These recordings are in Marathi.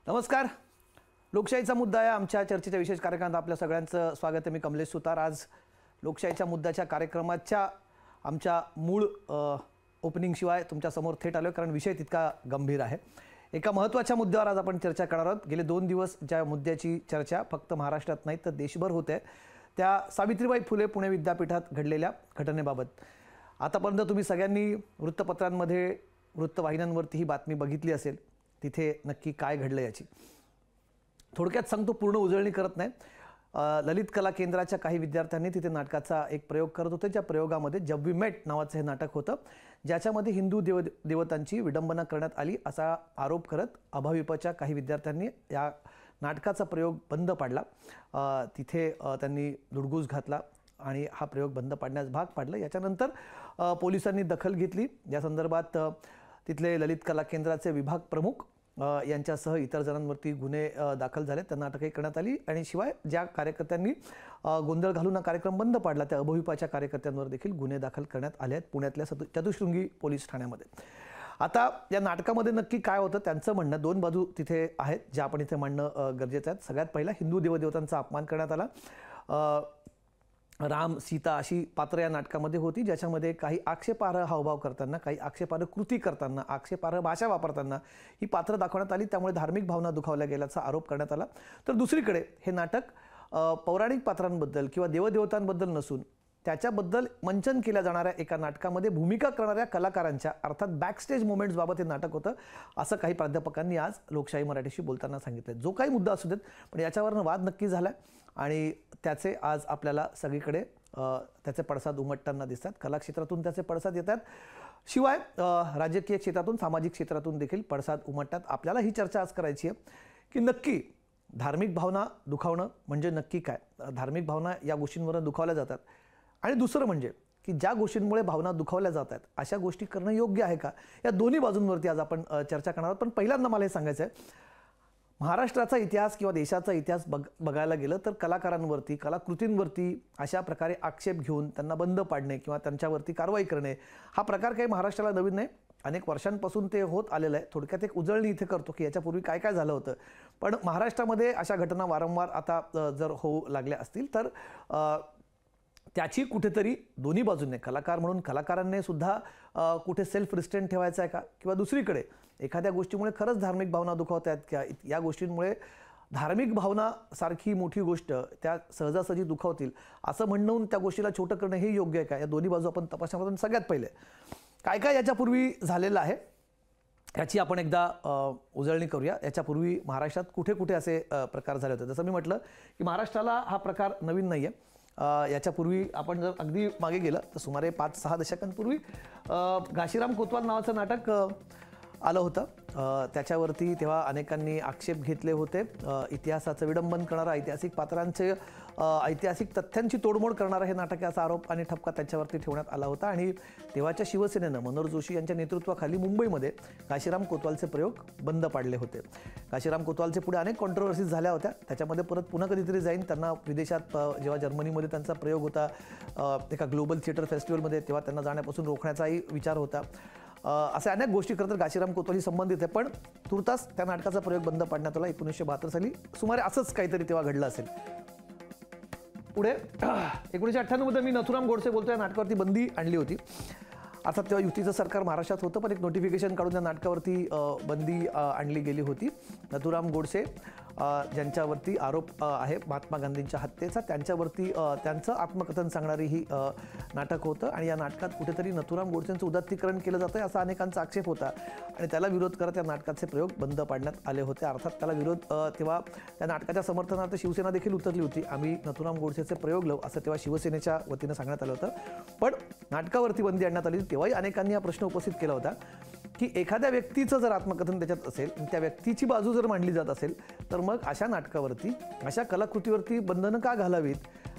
नमस्कार. लोकशाहीचा मुद्दा आहे आमच्या चर्चेच्या विशेष कार्यक्रमात आपल्या सगळ्यांचं स्वागत आहे. मी कमलेश सुतार. आज लोकशाहीच्या मुद्द्याच्या कार्यक्रमाच्या आमच्या मूळ ओपनिंग शिवाय तुमच्या समोर थेट आलो कारण विषय तितका गंभीर आहे. एका महत्त्वाच्या मुद्द्यावर आज आपण चर्चा करणार आहोत. गेले 2 दिवस ज्या मुद्द्याची चर्चा फक्त महाराष्ट्रात नाही तर देशभर होते त्या सावित्रीबाई फुले पुणे विद्यापीठात घडलेल्या घटनेबाबत. आतापर्यंत तुम्ही सगळ्यांनी वृत्तपत्रांमध्ये वृत्तवाहिन्यांवरती ही बातमी बघितली असेल. तिथे नक्की काय घडलं याची थोडक्यात सांगतो, पूर्ण उजळणी करत नाही. ललित कला केंद्राच्या काही विद्यार्थ्यांनी तिथे नाटकाचा एक प्रयोग करत होते. ज्या प्रयोगामध्ये जब वी मेट नावाचं हे नाटक होतं, ज्याच्यामध्ये हिंदू देवतांची विडंबना करण्यात आली असा आरोप करत अभाविपच्या काही विद्यार्थ्यांनी या नाटकाचा प्रयोग बंद पाडला. तिथे त्यांनी धुडगूस घातला आणि हा प्रयोग बंद पाडण्यास भाग पाडलं. याच्यानंतर पोलिसांनी दखल घेतली. या संदर्भात तिथले ललित कला केंद्राचे विभाग प्रमुख यांच्यासह इतर जणांवरती गुन्हे दाखल झाले. त्यांना अटकही करण्यात आली आणि शिवाय ज्या कार्यकर्त्यांनी गोंधळ घालून हा कार्यक्रम बंद पाडला त्या अभाविपाच्या कार्यकर्त्यांवर देखील गुन्हे दाखल करण्यात आले आहेत पुण्यातल्या चतुशृंगी पोलीस ठाण्यामध्ये. आता या नाटकामध्ये नक्की काय होतं त्यांचं म्हणणं, 2 बाजू तिथे आहेत ज्या आपण इथे मांडणं गरजेचं आहे. सगळ्यात पहिला, हिंदू देवदेवतांचा अपमान करण्यात आला. राम सीता अशी पात्र या नाटकामध्ये होती, ज्याच्यामध्ये काही आक्षेपार्ह हावभाव करताना, काही आक्षेपार्ह कृती करताना, आक्षेपार्ह भाषा वापरताना ही पात्र दाखवण्यात आली. त्यामुळे धार्मिक भावना दुखावल्या गेल्याचा आरोप करण्यात आला. तर दुसरीकडे हे नाटक पौराणिक पात्रांबद्दल किंवा देवदेवतांबद्दल नसून त्याच्याबद्दल मंचन केल्या जाणाऱ्या एका नाटकामध्ये भूमिका करणाऱ्या कलाकारांच्या अर्थात बॅकस्टेज मोमेंट्सबाबत हे नाटक होतं असं काही प्राध्यापकांनी आज लोकशाही मराठीशी बोलताना सांगितलं. जो काही मुद्दा असू देत, पण याच्यावरनं वाद नक्की झाला आणि त्याचे आज आपल्याला सगळीकडे त्याचे पडसाद उमटताना दिसतात. कला क्षेत्रातून त्याचे पडसाद येतात, शिवाय राजकीय क्षेत्रातून, सामाजिक क्षेत्रातून देखील पडसाद उमटतात. आपल्याला ही चर्चा आज करायची आहे की नक्की धार्मिक भावना दुखावणं म्हणजे नक्की काय, धार्मिक भावना या गोष्टींवर दुखावल्या जातात आणि दुसरं म्हणजे की ज्या गोष्टींमुळे भावना दुखावल्या जातात अशा गोष्टी करणं योग्य आहे का, या दोन्ही बाजूंवरती आज आपण चर्चा करणार आहोत. पण पहिल्यांदा मला हे सांगायचं आहे, महाराष्ट्राचा इतिहास किंवा देशाचा इतिहास बघायला गेलं तर कलाकारांवरती, कलाकृतींवरती अशा प्रकारे आक्षेप घेऊन त्यांना बंद पाडणे किंवा त्यांच्यावरती कारवाई करणे हा प्रकार काही महाराष्ट्राला नवीन नाही. अनेक वर्षांपासून ते होत आलेलं आहे. थोडक्यात एक उजळणी इथे करतो की याच्यापूर्वी काय काय झालं होतं. पण महाराष्ट्रामध्ये अशा घटना वारंवार आता जर होऊ लागल्या असतील तर त्याची कुठेतरी दोन्ही बाजूंनी, कलाकार म्हणून कलाकारांनी सुद्धा कुठे सेल्फ रिस्ट्रेंट ठेवायचा आहे का, किंवा दुसरीकडे एखाद्या गोष्टीमुळे खरंच धार्मिक भावना दुखावत आहेत का, या गोष्टींमुळे धार्मिक भावना सारखी मोठी गोष्ट त्या सहजासहजी दुखावतील असं म्हणून त्या गोष्टीला छोटं करणं हे योग्य आहे का, या दोन्ही बाजू आपण तपासण्यापासून सगळ्यात पहिले काय काय याच्यापूर्वी झालेलं आहे याची आपण एकदा उजळणी करूया. याच्यापूर्वी महाराष्ट्रात कुठे कुठे असे प्रकार झाले होते. जसं मी म्हटलं की महाराष्ट्राला हा प्रकार नवीन नाही आहे. याच्यापूर्वी आपण जर अगदी मागे गेलं तर सुमारे 5-6 दशकांपूर्वी घाशीराम कोतवाल नावाचं नाटक आलं होतं. त्याच्यावरती तेव्हा अनेकांनी आक्षेप घेतले होते. इतिहासाचं विडंबन करणारं, ऐतिहासिक पात्रांचे, ऐतिहासिक तथ्यांची तोडमोड करणारं हे नाटक याचा आरोप आणि ठपका त्याच्यावरती ठेवण्यात आला होता. आणि तेव्हाच्या शिवसेनेनं मनोहर जोशी यांच्या नेतृत्वाखाली मुंबईमध्ये घाशीराम कोतवालचे प्रयोग बंद पाडले होते. घाशीराम कोतवालचे पुढे अनेक कॉन्ट्रोवर्सीज झाल्या होत्या. त्याच्यामध्ये परत पुन्हा कधीतरी जाईन, त्यांना विदेशात जेव्हा जर्मनीमध्ये त्यांचा प्रयोग होता एका ग्लोबल थिएटर फेस्टिवलमध्ये, तेव्हा त्यांना जाण्यापासून रोखण्याचाही विचार होता. असे अनेक गोष्टी करत घाशीराम कोतवाल संबंधित आहे. पण तुर्तास त्या नाटकाचा प्रयोग बंद पाडण्यात आला 1972 साली. सुमारे असंच काहीतरी तेव्हा घडलं असेल. पुढे 1998 मध्ये मी नथुराम गोडसे बोलतोय, नाटकावरती बंदी आणली होती. अर्थात तेव्हा युतीचं सरकार महाराष्ट्रात होतं, पण एक नोटिफिकेशन काढून त्या नाटकावरती बंदी आणली गेली होती. नथुराम गोडसे ज्यांच्यावरती आरोप आहे महात्मा गांधींच्या हत्येचा, त्यांच्यावरती त्यांचं आत्मकथन सांगणारी ही नाटक होतं. आणि या नाटकात कुठेतरी नथुराम गोडसेंचं उदात्तीकरण केलं जातं असा अनेकांचा आक्षेप होता आणि त्याला विरोध करत या नाटकाचे प्रयोग बंद पाडण्यात आले होते. अर्थात त्याला विरोध तेव्हा त्या नाटकाच्या समर्थनार्थ शिवसेना देखील उतरली होती. आम्ही नथुराम गोडसेचे प्रयोग लावू असं तेव्हा शिवसेनेच्या वतीनं सांगण्यात आलं होतं. पण नाटकावरती बंदी आणण्यात आली. तेव्हाही अनेकांनी हा प्रश्न उपस्थित केला होता की एखाद्या व्यक्तीचं जर आत्मकथन त्याच्यात असेल, त्या व्यक्तीची बाजू जर मांडली जात असेल तर मग अशा नाटकावरती, अशा कलाकृतीवरती बंधनं का घालावीत,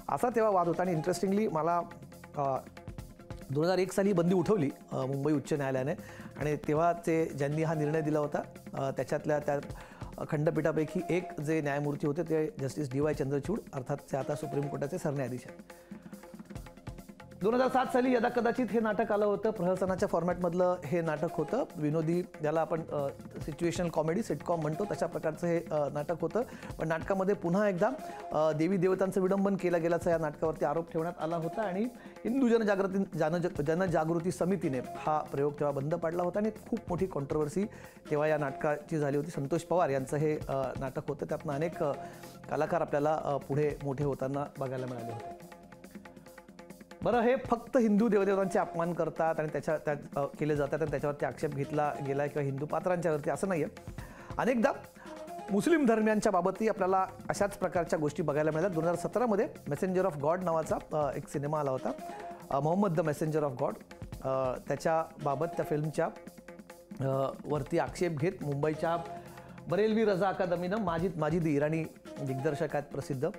असा तेव्हा वाद होता. आणि इंटरेस्टिंगली मला 2001 साली बंदी उठवली मुंबई उच्च न्यायालयाने. आणि तेव्हा ते ज्यांनी हा निर्णय दिला होता त्याच्यातल्या त्या खंडपीठापैकी एक जे न्यायमूर्ती होते ते जस्टिस DY चंद्रचूड, अर्थात ते आता सुप्रीम कोर्टाचे सरन्यायाधीश आहेत. 2007 साली यदा कदाचित हे नाटक आलं होतं. प्रहसनाच्या फॉर्मॅटमधलं हे नाटक होतं. विनोदी, ज्याला आपण सिच्युएशनल कॉमेडी सिटकॉम म्हणतो तशा प्रकारचं हे नाटक होतं. पण नाटकामध्ये पुन्हा एकदा देवी देवतांचं विडंबन केलं गेल्याचा या नाटकावरती आरोप ठेवण्यात आला होता आणि हिंदू जनजागृती समितीने हा प्रयोग तेव्हा बंद पाडला होता आणि खूप मोठी कॉन्ट्रोवर्सी तेव्हा या नाटकाची झाली होती. संतोष पवार यांचं हे नाटक होतं. त्यातनं अनेक कलाकार आपल्याला पुढे मोठे होताना बघायला मिळाले होते. बरं, हे फक्त हिंदू देवदेवतांचे अपमान करतात आणि त्यात केले जातात आणि त्याच्यावरती आक्षेप घेतला गेला किंवा हिंदू पात्रांच्यावरती असं नाही आहे. अनेकदा मुस्लिम धर्मियांच्या बाबतही आपल्याला अशाच प्रकारच्या गोष्टी बघायला मिळतात. 2017 मेसेंजर ऑफ गॉड नावाचा एक सिनेमा आला होता, Muhammad the messenger of God. त्याच्याबाबत त्या फिल्मच्या वरती आक्षेप घेत मुंबईच्या बरेलवी रजा अकादमीनं माजिद इराणी दिग्दर्शक आहेत प्रसिद्ध,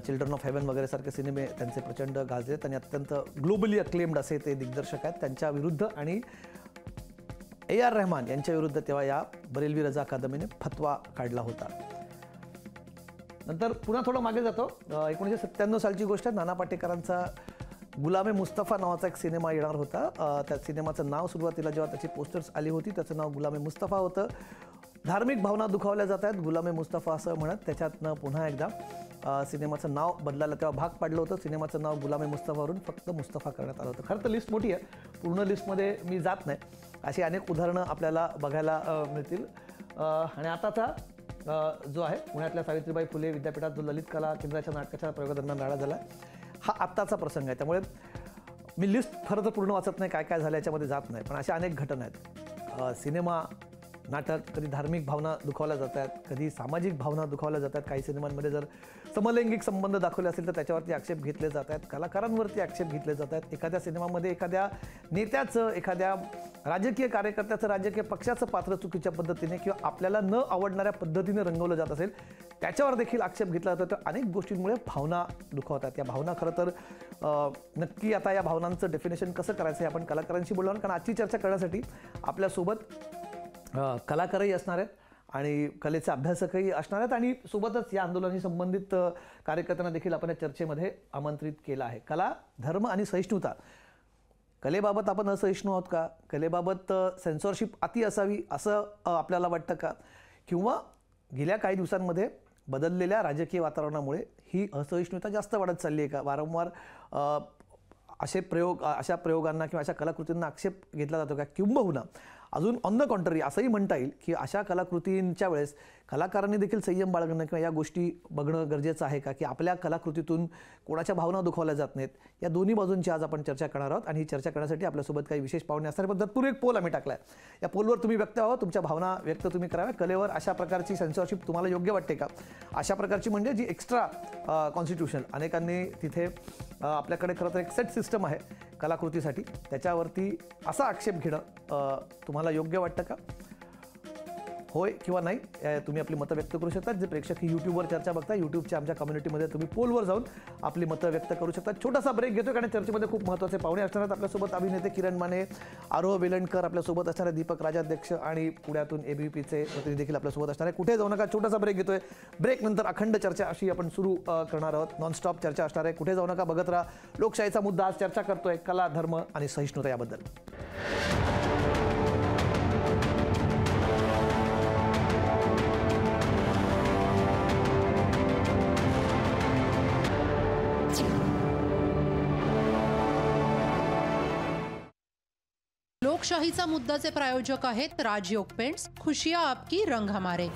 चिल्ड्रन ऑफ हेवन वगैरे सारखे सिनेमे त्यांचे प्रचंड गाजलेत आणि अत्यंत ग्लोबली अक्लेम्ड असे ते दिग्दर्शक आहेत. त्यांच्या विरुद्ध आणि AR रहमान यांच्या विरुद्ध तेव्हा या बरेलवी रजा अकादमीने फतवा काढला होता. नंतर पुन्हा थोडं मागे जातो. 1997 सालची गोष्ट आहे. नाना पाटेकरांचा गुलामे मुस्तफा नावाचा एक सिनेमा येणार होता. त्या सिनेमाचं नाव सुरुवातीला जेव्हा त्याची पोस्टर्स आली होती त्याचं नाव गुलामे मुस्तफा होतं. धार्मिक भावना दुखावल्या जात आहेत गुलामे मुस्तफा असं म्हणत त्याच्यातनं पुन्हा एकदा सिनेमाचं नाव बदलायला तेव्हा भाग पाडलं होतं. सिनेमाचं नाव गुलामे मुस्तफावरून फक्त मुस्तफा करण्यात आलं होतं. खरं तर लिस्ट मोठी आहे, पूर्ण लिस्टमध्ये मी जात नाही. अशी अनेक उदाहरणं आपल्याला बघायला मिळतील. आणि आताचा जो आहे पुण्यातल्या सावित्रीबाई फुले विद्यापीठात जो ललित कला केंद्राच्या नाटकाच्या प्रयोगादरम्यान राडा झाला हा आत्ताचा प्रसंग आहे. त्यामुळे मी लिस्ट खरं तर पूर्ण वाचत नाही, काय काय झालं याच्यामध्ये जात नाही. पण अशा अनेक घटना आहेत. सिनेमा नाटक कधी धार्मिक भावना दुखावल्या जातात, कधी सामाजिक भावना दुखावल्या जातात. काही सिनेमांमध्ये जर समलैंगिक संबंध दाखवले असेल तर त्याच्यावरती आक्षेप घेतले जात आहेत, कलाकारांवरती आक्षेप घेतले जात आहेत. एखाद्या सिनेमामध्ये एखाद्या नेत्याचं, एखाद्या राजकीय कार्यकर्त्याचं, राजकीय पक्षाचं पात्र चुकीच्या पद्धतीने किंवा आपल्याला न आवडणाऱ्या पद्धतीने रंगवलं जात असेल त्याच्यावर देखील आक्षेप घेतला जातो. तर अनेक गोष्टींमुळे भावना दुखावतात. या भावना खरं तर नक्की आता या भावनांचं डेफिनेशन कसं करायचं हे आपण कलाकारांशी बोलणार, कारण आजची चर्चा करण्यासाठी आपल्यासोबत कलाकारही असणार आहेत आणि कलेचे अभ्यासकही असणार आहेत आणि सोबतच या आंदोलनाशी संबंधित कार्यकर्त्यांना देखील आपण या चर्चेमध्ये आमंत्रित केलं आहे. कला, धर्म आणि सहिष्णुता. कलेबाबत आपण असहिष्णू आहोत का? कलेबाबत सेन्सॉरशिप अति असावी असं आपल्याला वाटतं का? किंवा गेल्या काही दिवसांमध्ये बदललेल्या राजकीय वातावरणामुळे ही असहिष्णुता जास्त वाढत चालली आहे का? वारंवार अशा प्रयोगांना किंवा अशा कलाकृतींना आक्षेप घेतला जातो का? किंबहुना अजून ऑन द कॉन्ट्ररी असंही म्हणता येईल की अशा कलाकृतींच्या वेळेस कलाकारांनी देखील संयम बाळगणं किंवा या गोष्टी बघणं गरजेचं आहे का, की आपल्या कलाकृतीतून कोणाच्या भावना दुखावल्या जात नाहीत. या दोन्ही बाजूंची आज आपण चर्चा करणार आहोत आणि ही चर्चा करण्यासाठी आपल्यासोबत काही विशेष पाहुणे असणार. पण तत्पूर्वी एक पोल आम्ही टाकला आहे. या पोलवर तुम्ही व्यक्त व्हावं, तुमच्या भावना व्यक्त तुम्ही कराव्या. कलेवर अशा प्रकारची सेन्सॉरशिप तुम्हाला योग्य वाटते का? अशा प्रकारची म्हणजे जी एक्स्ट्रा कॉन्स्टिट्यूशन अनेकांनी तिथे आपल्याकडे खरं तर एक सेट सिस्टम आहे कलाकृतीसाठी, त्याच्यावरती असा आक्षेप घेणं तुम्हाला योग्य वाटतं का? होय किंवा नाही तुम्ही आपली मतं व्यक्त करू शकता. जे प्रेक्षक ही यूट्यूबवर चर्चा बघता, यूट्यूबच्या आमच्या कम्युनिटीमध्ये तुम्ही पोलवर जाऊन आपली मतं व्यक्त करू शकता. छोटासा ब्रेक घेतो कारण चर्चेमध्ये खूप महत्त्वाचे पाहुणे असणार आहेत. आपल्यासोबत अभिनेते किरण माने, आरोह वेलणकर आपल्यासोबत असणारे, दीपक राजाध्यक्ष आणि पुण्यातून ABVPचे प्रतिनिधी देखील आपल्यासोबत असणार आहे. कुठे जाऊ नका, छोटासा ब्रेक घेतोय. ब्रेक नंतर अखंड चर्चा अशी आपण सुरू करणार आहोत. नॉनस्टॉप चर्चा असणार आहे. कुठे जाऊ नका, बघत राहा. लोकशाहीचा मुद्दा आज चर्चा करतोय कला, धर्म आणि सहिष्णुता याबद्दल. लोकशाहीचा मुद्दाचे प्रायोजक आहेत राजयोग पेंट्स. खुशिया आपकी रंग हमारे.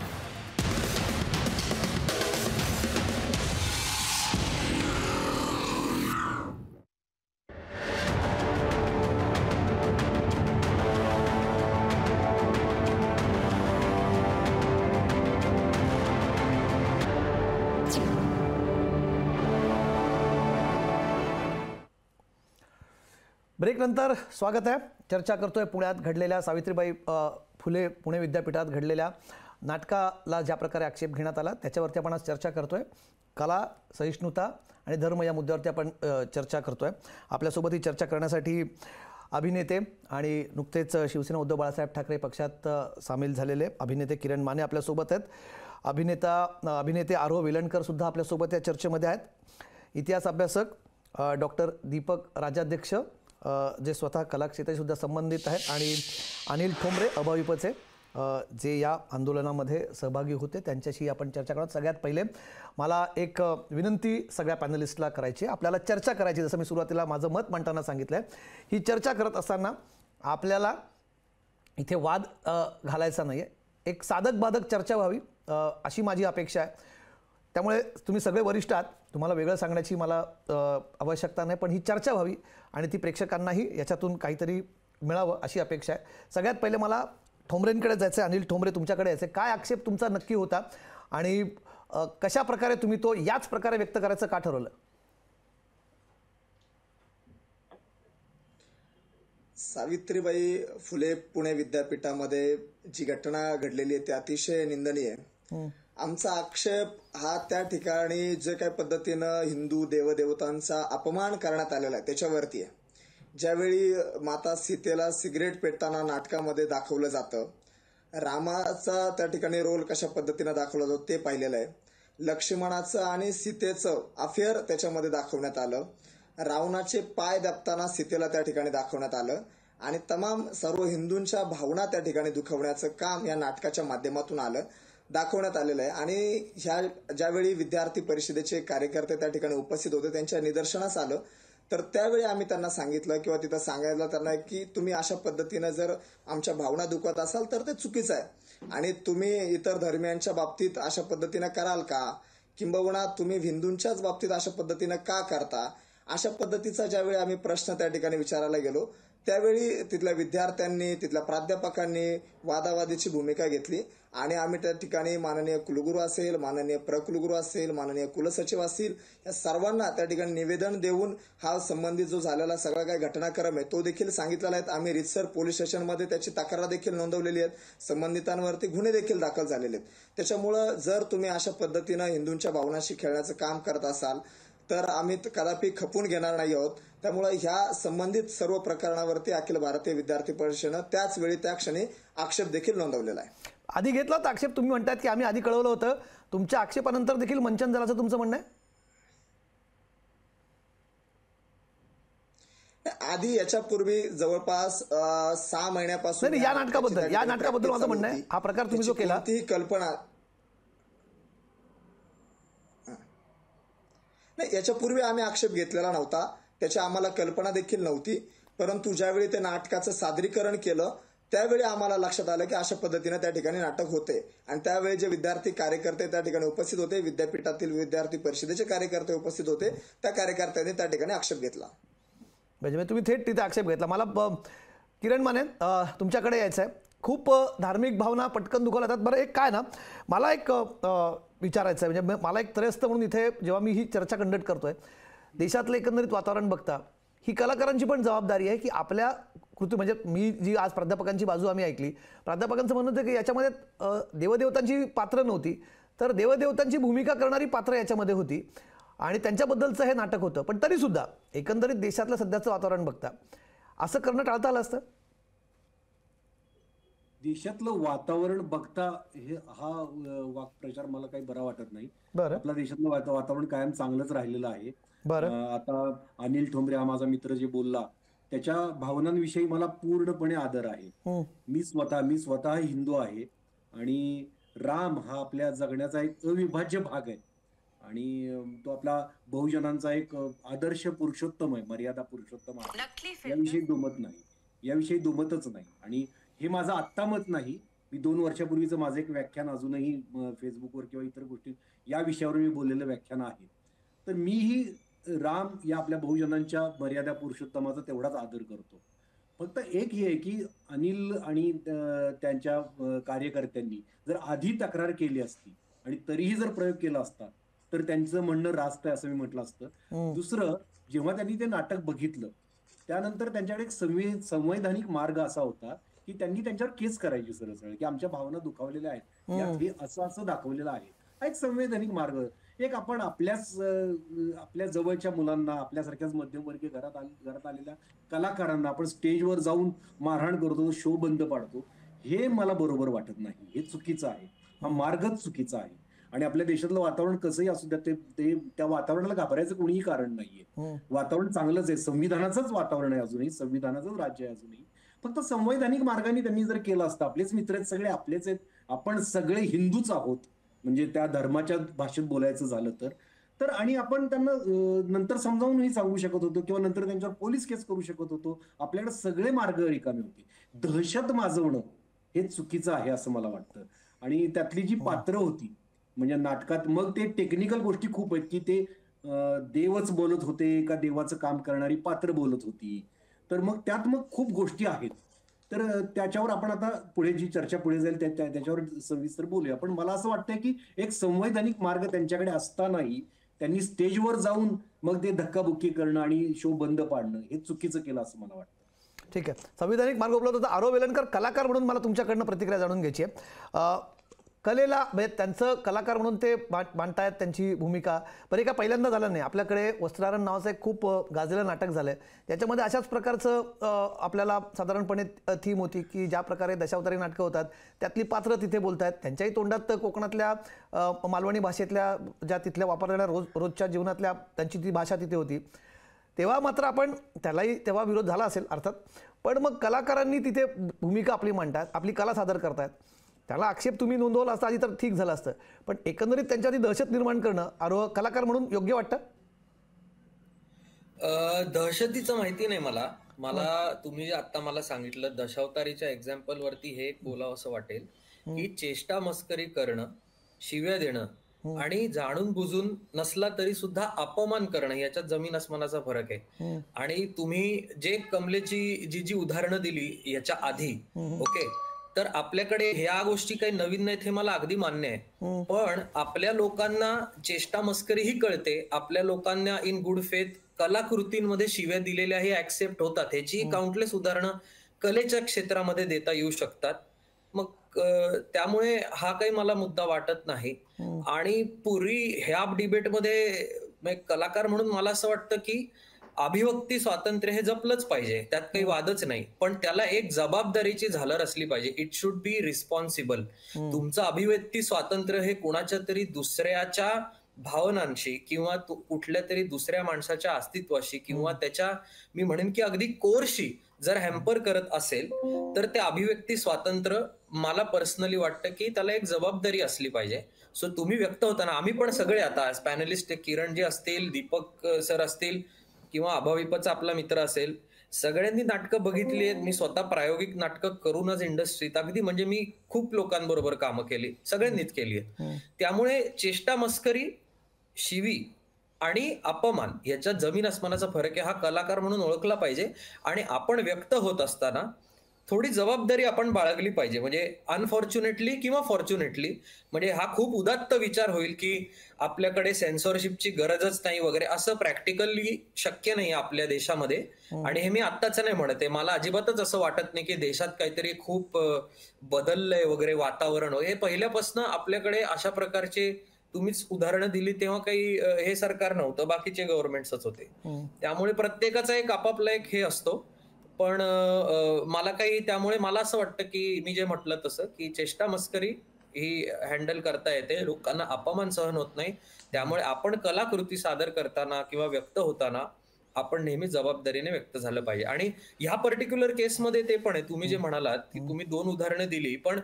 ब्रेक नंतर स्वागत आहे. चर्चा करतोय पुण्यात घडलेल्या सावित्रीबाई फुले पुणे विद्यापीठात घडलेल्या नाटकाला ज्या प्रकारे आक्षेप घेण्यात आला त्याच्यावरती आपण आज चर्चा करतोय. कला, सहिष्णुता आणि धर्म या मुद्द्यावरती आपण चर्चा करतोय. आपल्यासोबत ही चर्चा करण्यासाठी अभिनेते आणि नुकतेच शिवसेना उद्धव बाळासाहेब ठाकरे पक्षात सामील झालेले अभिनेते किरण माने आपल्यासोबत आहेत. अभिनेते आरोह वेलणकर सुद्धा आपल्यासोबत या चर्चेमध्ये आहेत. इतिहास अभ्यासक डॉक्टर दीपक राजाध्यक्ष जे स्वतः कलाक्षेत्राशी सुद्धा संबंधित आहेत आणि अनिल ठोंबरे अभाविपचे जे या आंदोलनामध्ये सहभागी होते त्यांच्याशी आपण चर्चा करत. सगळ्यात पहिले मला एक विनंती सगळ्या पॅनलिस्टला करायची. आपल्याला चर्चा करायची, जसं मी सुरुवातीला माझं मत मांडताना सांगितलं आहे. ही चर्चा करत असताना आपल्याला इथे वाद घालायचा नाही आहे, एक साधक बाधक चर्चा व्हावी अशी माझी अपेक्षा आहे. त्यामुळे तुम्ही सगळे वरिष्ठ आहात, तुम्हाला वेगळं सांगण्याची मला आवश्यकता नाही, पण ही चर्चा व्हावी आणि ती प्रेक्षकांनाही याच्यातून काहीतरी मिळावं अशी अपेक्षा आहे. सगळ्यात पहिले मला ठोंबरेंकडे जायचं आहे. अनिल ठोंबरे, तुमच्याकडे यायचं. काय आक्षेप तुमचा नक्की होता आणि कशा प्रकारे तुम्ही तो याच प्रकारे व्यक्त करायचं का ठरवलं? सावित्रीबाई फुले पुणे विद्यापीठामध्ये जी घटना घडलेली आहे ती अतिशय निंदनीय आहे. आमचा आक्षेप हा त्या ठिकाणी जे काही पद्धतीनं हिंदू देवदेवतांचा अपमान करण्यात आलेला आहे त्याच्यावरती आहे. ज्यावेळी माता सीतेला सिगरेट पेटताना नाटकामध्ये दाखवलं जातं, रामाचा त्या ठिकाणी रोल कशा पद्धतीनं दाखवला जातो ते पाहिलेलं आहे. लक्ष्मणाचं आणि सीतेचं अफेअर त्याच्यामध्ये दाखवण्यात आलं. रावणाचे पाय दाबताना सीतेला त्या ठिकाणी दाखवण्यात आलं आणि तमाम सर्व हिंदूंच्या भावना त्या ठिकाणी दुखवण्याचं काम या नाटकाच्या माध्यमातून दाखवण्यात आलेलं आहे. आणि ह्या ज्यावेळी विद्यार्थी परिषदेचे कार्यकर्ते त्या ठिकाणी उपस्थित होते त्यांच्या निदर्शनास आलं, तर त्यावेळी आम्ही त्यांना सांगितलं किंवा तिथं सांगायला त्यांना की तुम्ही अशा पद्धतीनं जर आमच्या भावना दुखवत असाल तर ते चुकीचं आहे आणि तुम्ही इतर धर्मियांच्या बाबतीत अशा पद्धतीनं कराल का, किंबहुना तुम्ही हिंदूंच्याच बाबतीत अशा पद्धतीनं का करता, अशा पद्धतीचा ज्यावेळी आम्ही प्रश्न त्या ठिकाणी विचारायला गेलो त्यावेळी तिथल्या विद्यार्थ्यांनी तिथल्या प्राध्यापकांनी वादावादीची भूमिका घेतली आणि आम्ही त्या ठिकाणी माननीय कुलगुरू असेल, माननीय प्रकुलगुरू असेल, माननीय कुलसचिव असतील या सर्वांना त्या ठिकाणी निवेदन देऊन हा संबंधित जो झालेला सगळा काही घटनाक्रम आहे तो देखील सांगितलेला आहे. आम्ही रितसर पोलीस स्टेशनमध्ये त्याची तक्रार देखील नोंदवलेली आहेत, संबंधितांवरती गुन्हे देखील दाखल झालेले आहेत. त्याच्यामुळं जर तुम्ही अशा पद्धतीनं हिंदूंच्या भावनाशी खेळण्याचं काम करत असाल तर आम्ही कदापि खपून घेणार नाही आहोत. त्यामुळे ह्या संबंधित सर्व प्रकरणावरती अखिल भारतीय विद्यार्थी परिषदेनं त्याच वेळी त्या क्षणी आक्षेप देखील नोंदवलेला आहे. आधी घेतला होता आक्षेप? तुम्ही म्हणतात की आम्ही आधी कळवलं होतं, तुमच्या आक्षेपानंतर देखील मंचन झालं असं तुमचं म्हणणं आहे? आधी याच्यापूर्वी जवळपास 6 महिन्यापासून या नाटकाबद्दल माझं म्हणणं आहे, हा प्रकार तुम्ही जो केला ती कल्पना नाही, याच्यापूर्वी आम्ही आक्षेप घेतलेला नव्हता, त्याची आम्हाला कल्पना देखील नव्हती. परंतु ज्यावेळी ते नाटकाचं सादरीकरण केलं त्यावेळी आम्हाला लक्षात आलं की अशा पद्धतीने त्या ठिकाणी नाटक होते आणि त्यावेळी जे विद्यार्थी कार्यकर्ते त्या ठिकाणी उपस्थित होते, विद्यापीठातील विद्यार्थी परिषदेचे कार्यकर्ते उपस्थित होते, त्या कार्यकर्त्यांनी त्या ठिकाणी आक्षेप घेतला. म्हणजे तुम्ही थेट तिथे आक्षेप घेतला. मला किरण माने तुमच्याकडे यायचं आहे. खूप धार्मिक भावना पटकन दुखावल्या जातात. बरं, एक काय ना, मला एक विचारायचं आहे, म्हणजे मला एक त्रयस्थ म्हणून इथे जेव्हा मी ही चर्चा कंडक्ट करतोय, देशातलं एकंदरीत वातावरण बघता ही कलाकारांची पण जबाबदारी आहे की आपल्या कृती, म्हणजे मी जी आज प्राध्यापकांची बाजू आम्ही ऐकली, प्राध्यापकांचं म्हणणं होतं की याच्यामध्ये देवदेवतांची पात्र नव्हती तर देवदेवतांची भूमिका करणारी पात्र याच्यामध्ये होती आणि त्यांच्याबद्दलचं हे नाटक होतं. पण तरीसुद्धा एकंदरीत देशातलं सध्याचं वातावरण बघता असं करणं टाळता आलं असतं? देशातलं वातावरण बघता हा वाक्प्रचार मला काही बरा वाटत नाही. आपल्या देशातलं वातावरण कायम चांगलंच राहिलेलं आहे. आता अनिल ठोंबरे हा माझा मित्र जे बोलला त्याच्या भावनांविषयी मला पूर्णपणे आदर आहे. मी स्वतः हिंदू आहे आणि राम हा आपल्या जगण्याचा एक अविभाज्य भाग आहे आणि तो आपला बहुजनांचा एक आदर्श पुरुषोत्तम आहे, मर्यादा पुरुषोत्तम आहे. याविषयी दुमतच नाही आणि हे माझं आत्ता मत नाही. मी 2 वर्षापूर्वीचं माझं एक व्याख्यान अजूनही फेसबुकवर किंवा इतर गोष्टी या विषयावर मी बोललेलं व्याख्यान आहे. तर मीही राम या आपल्या बहुजनांच्या मर्यादा पुरुषोत्तमाचा तेवढाच आदर करतो. फक्त एक हे आहे की अनिल आणि त्यांच्या कार्यकर्त्यांनी जर आधी तक्रार केली असती आणि तरीही जर प्रयोग केला असता तर त्यांचं म्हणणं रास्त आहे असं मी म्हटलं असतं. दुसरं, जेव्हा त्यांनी ते नाटक बघितलं त्यानंतर त्यांच्याकडे एक संवैधानिक मार्ग असा होता की त्यांनी त्यांच्यावर केस करायची सरळ की आमच्या भावना दुखावलेल्या आहेत, हे असं दाखवलेलं आहे. हा एक संवैधानिक मार्ग. एक आपण आपल्या जवळच्या मुलांना, आपल्यासारख्याच मध्यमवर्गीय घरात आलेल्या कलाकारांना आपण स्टेजवर जाऊन मारहाण करतो, शो बंद पाडतो, हे मला बरोबर वाटत नाही. हे चुकीचं आहे, हा मार्गच चुकीचा आहे. आणि आपल्या देशातलं वातावरण कसंही असू द्या ते त्या वातावरणाला घाबरायचं कोणीही कारण नाहीये. वातावरण चांगलंच आहे, संविधानाचंच वातावरण आहे अजूनही, संविधानाचंच राज्य आहे अजूनही. फक्त संवैधानिक मार्गाने त्यांनी जर केलं असतं, आपलेच मित्र आहेत सगळे, आपलेच आहेत, आपण सगळे हिंदूच आहोत म्हणजे त्या धर्माच्या भाषेत बोलायचं झालं तर आणि आपण त्यांना नंतर समजावूनही सांगू शकत होतो किंवा नंतर त्यांच्यावर पोलीस केस करू शकत होतो. आपल्याकडे सगळे मार्ग रिकामे होते. दहशत माजवणं हे चुकीचं आहे असं मला वाटतं. आणि त्यातली जी पात्र होती म्हणजे नाटकात, मग ते टेक्निकल गोष्टी खूप आहेत की ते देवच बोलत होते का देवाचं काम करणारी पात्र बोलत होती, तर मग त्यात मग खूप गोष्टी आहेत. तर त्याच्यावर आपण आता पुढे जी चर्चा पुढे जाईल त्याच्यावर सविस्तर बोलूया. पण मला असं वाटतंय की एक संवैधानिक मार्ग त्यांच्याकडे असतानाही त्यांनी स्टेजवर जाऊन मग ते धक्काबुक्की करणं आणि शो बंद पाडणं हे चुकीचं केलं असं मला वाटतं. ठीक आहे, संविधानिक मार्ग उपलब्ध होता. आरव वेलणकर, कलाकार म्हणून मला तुमच्याकडनं प्रतिक्रिया जाणून घ्यायची आहे. कलेला म्हणजे त्यांचं कलाकार म्हणून ते मांडतायत त्यांची भूमिका. बरे का पहिल्यांदा झालं नाही, आपल्याकडे वस्त्रारण नावाचं एक खूप गाजलेलं नाटक झालं आहे, त्याच्यामध्ये अशाच प्रकारचं आपल्याला साधारणपणे थीम होती की ज्या प्रकारे दशावतारी नाटकं होतात त्यातली पात्र तिथे बोलत आहेत, त्यांच्याही तोंडात कोकणातल्या मालवणी भाषेतल्या ज्या तिथल्या वापरलेल्या रोजच्या जीवनातल्या त्यांची ती भाषा तिथे होती. तेव्हा मात्र आपण त्यालाही तेव्हा विरोध झाला असेल अर्थात, पण मग कलाकारांनी तिथे भूमिका आपली मांडतात, आपली कला सादर करतायत, त्याला आक्षेप तुम्ही नोंदवला असता आधी तर ठीक झालं असतं. पण एकंदरीत त्यांच्याआधी दहशत निर्माण करणं आरोह कलाकार म्हणून योग्य वाटतं? दहशतीचं माहिती नाही मला तुम्ही आता मला सांगितलं दशावतारीच्या एक्झाम्पल वरती हे बोलावं असं वाटेल की चेष्टा मस्करी करणं, शिव्या देणं आणि जाणून बुजून नसला तरी सुद्धा अपमान करणं याच्यात जमीन अस्मानाचा फरक आहे. आणि तुम्ही जे कमलेची जी उदाहरणं दिली याच्या आधी, ओके, तर आपल्याकडे ह्या गोष्टी काही नवीन नाहीत हे मला अगदी मान्य आहे. पण आपल्या लोकांना चेष्टा मस्करीही कळते, आपल्या लोकांना इन गुड फेथ कलाकृतींमध्ये शिव्या दिलेल्या हे ऍक्सेप्ट होतात. ह्याची काउंटलेस उदाहरणं कलेच्या क्षेत्रामध्ये देता येऊ शकतात. मग त्यामुळे हा काही मला मुद्दा वाटत नाही. आणि पूर्वी ह्या डिबेटमध्ये कलाकार म्हणून मला असं वाटतं की अभिव्यक्ती स्वातंत्र्य हे जपलंच पाहिजे, त्यात काही वादच नाही, पण त्याला एक जबाबदारीची झालर असली पाहिजे. It should be responsible. तुमचं अभिव्यक्ती स्वातंत्र्य हे कोणाच्या तरी दुसऱ्याच्या भावनांशी किंवा कुठल्या तरी दुसऱ्या माणसाच्या अस्तित्वाशी किंवा त्याच्या मी म्हणेन की अगदी कोरशी जर हॅम्पर करत असेल तर ते अभिव्यक्ती स्वातंत्र्य मला पर्सनली वाटतं की त्याला एक जबाबदारी असली पाहिजे. सो तुम्ही व्यक्त होताना आम्ही पण सगळे आता पॅनलिस्ट किरण जे असतील, दीपक सर असतील किंवा अभाविपचा आपला मित्र असेल, सगळ्यांनी नाटकं बघितली आहेत. मी स्वतः प्रायोगिक नाटकं करूनच इंडस्ट्रीत अगदी म्हणजे मी खूप लोकांबरोबर कामं केली, सगळ्यांनीच केली आहेत. त्यामुळे चेष्टा मस्करी, शिवी आणि अपमान याच्यात जमीन अस्मानाचा फरक आहे. हा कलाकार म्हणून ओळखला पाहिजे आणि आपण व्यक्त होत असताना थोडी जबाबदारी आपण बाळगली पाहिजे. म्हणजे अनफॉर्च्युनेटली किंवा फॉर्च्युनेटली, म्हणजे हा खूप उदात्त विचार होईल की आपल्याकडे सेन्सॉरशिपची गरजच नाही वगैरे, असं प्रॅक्टिकली शक्य नाही आपल्या देशामध्ये. आणि हे मी आत्ताच नाही म्हणत आहे, मला अजिबातच असं वाटत नाही की देशात काहीतरी खूप बदललंय वगैरे वातावरण. हे पहिल्यापासून आपल्याकडे अशा प्रकारचे तुम्हीच उदाहरणं दिली तेव्हा काही हे सरकार नव्हतं, बाकीचे गव्हर्नमेंट्सच होते. त्यामुळे प्रत्येकाचा एक आपापला एक हे असतो. पण मला काही त्यामुळे मला असं वाटतं की मी जे म्हटलं तसं की चेष्टा मस्करी ही हँडल करता येते, लोकांना अपमान सहन होत नाही. त्यामुळे आपण कलाकृती सादर करताना किंवा व्यक्त होताना आपण नेहमी जबाबदारीने व्यक्त झालं पाहिजे. आणि ह्या पर्टिक्युलर केसमध्ये ते पण आहे, तुम्ही जे म्हणालात की तुम्ही 2 उदाहरणं दिली, पण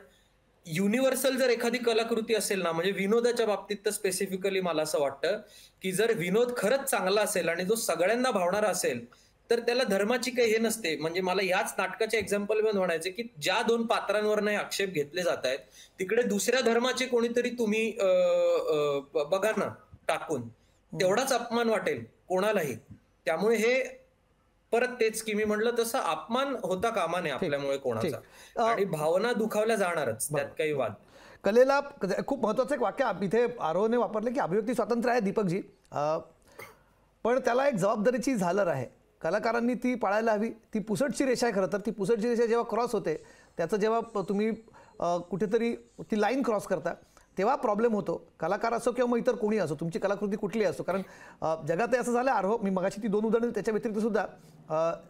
युनिव्हर्सल जर एखादी कलाकृती असेल ना, म्हणजे विनोदाच्या बाबतीत तर स्पेसिफिकली मला असं वाटतं की जर विनोद खरंच चांगला असेल आणि जो सगळ्यांना भावणारा असेल तर त्याला धर्माची काही हे नसते. म्हणजे मला याच नाटकाच्या एक्झाम्पल मध्ये म्हणायचं की ज्या 2 पात्रांवर नाही आक्षेप घेतले जात आहेत तिकडे दुसऱ्या धर्माचे कोणीतरी तुम्ही बघा ना टाकून, तेवढाच अपमान वाटेल कोणालाही. त्यामुळे हे परत तेच की मी म्हणलं तसं अपमान होता कामा नये आपल्यामुळे कोणाचा, आणि भावना दुखावल्या जाणारच, त्यात काही वाद. कलेला खूप महत्वाचं एक वाक्य इथे आरोहने वापरले की अभिव्यक्ती स्वातंत्र्य आहे दीपकजी, पण त्याला एक जबाबदारीची झालर आहे, कलाकारांनी ती पाळायला हवी. ती पुसटची रेषा आहे खरं तर. ती पुसटची रेषा जेव्हा क्रॉस होते त्याचं जेव्हा तुम्ही कुठेतरी ती लाईन क्रॉस करता तेव्हा प्रॉब्लेम होतो. कलाकार असो किंवा मग इतर कोणी असो, तुमची कलाकृती कुठली असो. कारण जगात असं झालं आरोह, मी मगाशी ती 2 उदाहरणं त्याच्या व्यतिरिक्त सुद्धा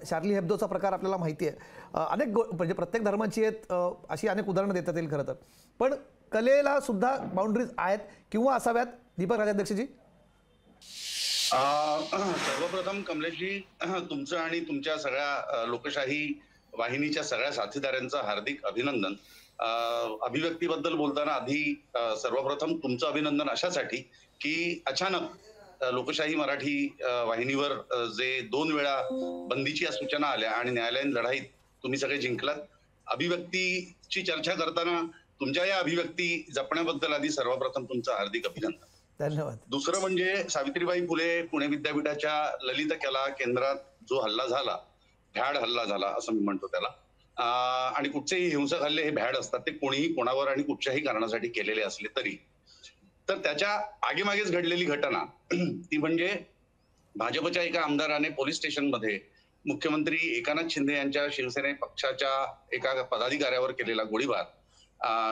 शार्ली हेब्दोचा प्रकार आपल्याला माहिती आहे. अनेक म्हणजे प्रत्येक धर्माची आहेत अशी अनेक उदाहरणं देता येईल खरं तर. पण कलेला सुद्धा बाउंड्रीज आहेत किंवा असाव्यात? दीपक राजाध्यक्षजी. सर्वप्रथम कमलेशजी, तुमचं आणि तुमच्या सगळ्या लोकशाही वाहिनीच्या सगळ्या साथीदारांचं हार्दिक अभिनंदन. अभिव्यक्तीबद्दल बोलताना आधी सर्वप्रथम तुमचं अभिनंदन अशासाठी की अचानक लोकशाही मराठी वाहिनीवर जे 2 वेळा बंदीच्या सूचना आल्या आणि न्यायालयीन लढाईत तुम्ही सगळे जिंकलात. अभिव्यक्तीची चर्चा करताना तुमच्या या अभिव्यक्ती जपण्याबद्दल आधी सर्वप्रथम तुमचं हार्दिक अभिनंदन. धन्यवाद. दुसरं म्हणजे सावित्रीबाई फुले पुणे विद्यापीठाच्या ललित कला केंद्रात जो हल्ला झाला, भ्याड हल्ला झाला असं मी म्हणतो त्याला, आणि कुठचेही हिंसक हल्ले हे भ्याड असतात, ते कोणीही कोणावर आणि कुठच्याही कारणासाठी केलेले असले तरी. तर त्याच्या आगेमागेच घडलेली घटना ती म्हणजे भाजपच्या एका आमदाराने पोलीस स्टेशनमध्ये मुख्यमंत्री एकनाथ शिंदे यांच्या शिवसेने पक्षाच्या एका पदाधिकाऱ्यावर केलेला गोळीबार,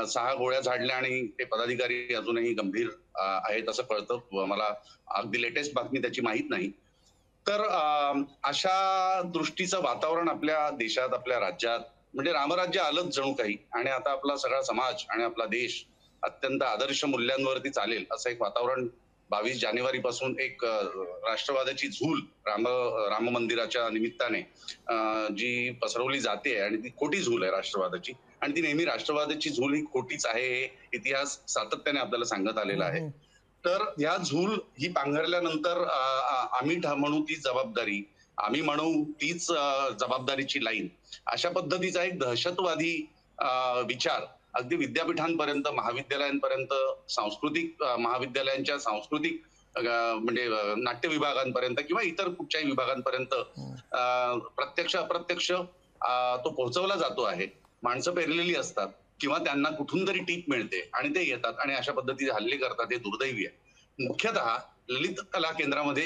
6 गोळ्या झाडल्या आणि ते पदाधिकारी अजूनही गंभीर आहेत असं कळतं मला. अगदी लेटेस्ट बातमी त्याची माहीत नाही. तर अशा दृष्टीचं वातावरण आपल्या देशात, आपल्या राज्यात, म्हणजे रामराज्य आलंच जणू काही, आणि आता आपला सगळा समाज आणि आपला देश अत्यंत आदर्श मूल्यांवरती चालेल असं एक वातावरण 22 जानेवारी पासून एक राष्ट्रवादाची झूल राम मंदिराच्या निमित्ताने जी पसरवली जाते, आणि ती खोटी झूल आहे राष्ट्रवादाची, आणि ती नेहमी राष्ट्रवादाची झूल ही खोटीच आहे हे इतिहास सातत्याने आपल्याला सांगत आलेला आहे. तर या झूल ही पांघरल्यानंतर आम्ही म्हणू तीच जबाबदारी, आम्ही म्हणू तीच जबाबदारीची लाईन, अशा पद्धतीचा एक दहशतवादी विचार अगदी विद्यापीठांपर्यंत, महाविद्यालयांपर्यंत, सांस्कृतिक महाविद्यालयांच्या सांस्कृतिक म्हणजे नाट्य विभागांपर्यंत किंवा इतर कुठच्याही विभागांपर्यंत प्रत्यक्ष अप्रत्यक्ष तो पोहोचवला जातो आहे. माणसं पेरलेली असतात किंवा त्यांना कुठून तरी टीप मिळते आणि ते येतात आणि अशा पद्धतीचे हल्ले करतात. हे दुर्दैवी आहे. मुख्यतः ललित कला केंद्रामध्ये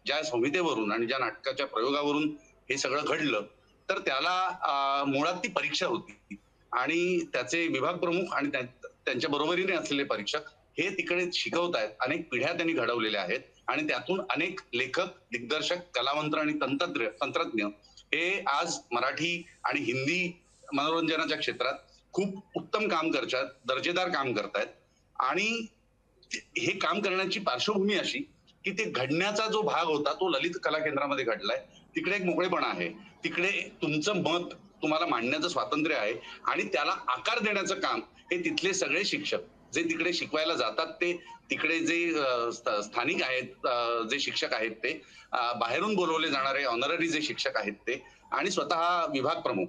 ज्या संहितेवरून आणि ज्या नाटकाच्या प्रयोगावरून हे सगळं घडलं, तर त्याला मुळात ती परीक्षा होती आणि त्याचे विभाग प्रमुख आणि त्यांच्या बरोबरीने असलेले परीक्षक हे तिकडे शिकवतायत. अनेक पिढ्या त्यांनी घडवलेल्या आहेत आणि त्यातून अनेक लेखक, दिग्दर्शक, कलावंत आणि तंत्रज्ञ हे आज मराठी आणि हिंदी मनोरंजनाच्या क्षेत्रात खूप उत्तम काम करतात, दर्जेदार काम करतायत. आणि हे काम करण्याची पार्श्वभूमी अशी की ते घडण्याचा जो भाग होता तो ललित कला केंद्रामध्ये घडलाय. तिकडे एक मोकळेपणा आहे, तिकडे तुमचं मत तुम्हाला मांडण्याचं स्वातंत्र्य आहे आणि त्याला आकार देण्याचं काम हे तिथले सगळे शिक्षक जे तिकडे शिकवायला जातात, ते तिकडे जे स्थानिक आहेत, जे शिक्षक आहेत, ते बाहेरून बोलवले जाणारे ऑनररी जे शिक्षक आहेत ते, आणि स्वतः विभाग प्रमुख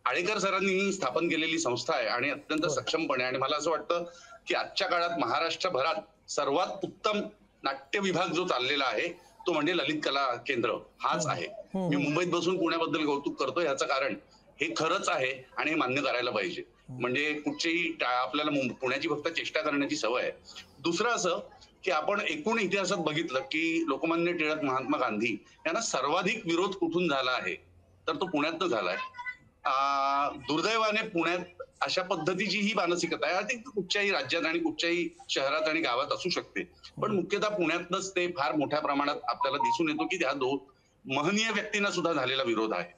आळेकर सरांनी स्थापन केलेली संस्था आहे आणि अत्यंत सक्षमपणे. आणि मला असं वाटतं की आजच्या काळात महाराष्ट्रभरात सर्वात उत्तम नाट्य विभाग जो चाललेला आहे तो म्हणजे ललित कला केंद्र हाच आहे. मी मुंबईत बसून पुण्याबद्दल कौतुक करतो, याचं कारण हे खरंच आहे आणि हे मान्य करायला पाहिजे. म्हणजे कुठचीही आपल्याला पुण्याची फक्त चेष्टा करण्याची सवय आहे. दुसरं असं की आपण एकूण इतिहासात बघितलं की लोकमान्य टिळक, महात्मा गांधी यांना सर्वाधिक विरोध कुठून झाला आहे तर तो पुण्यातनं झालाय. दुर्दैवाने पुण्यात अशा पद्धतीची ही मानसिकता आहे. ती कुठच्याही राज्यात आणि कुठच्याही शहरात आणि गावात असू शकते, पण मुख्यतः पुण्यातनंच ते फार मोठ्या प्रमाणात आपल्याला दिसून येतो की त्या 2 महनीय व्यक्तींना सुद्धा झालेला विरोध आहे.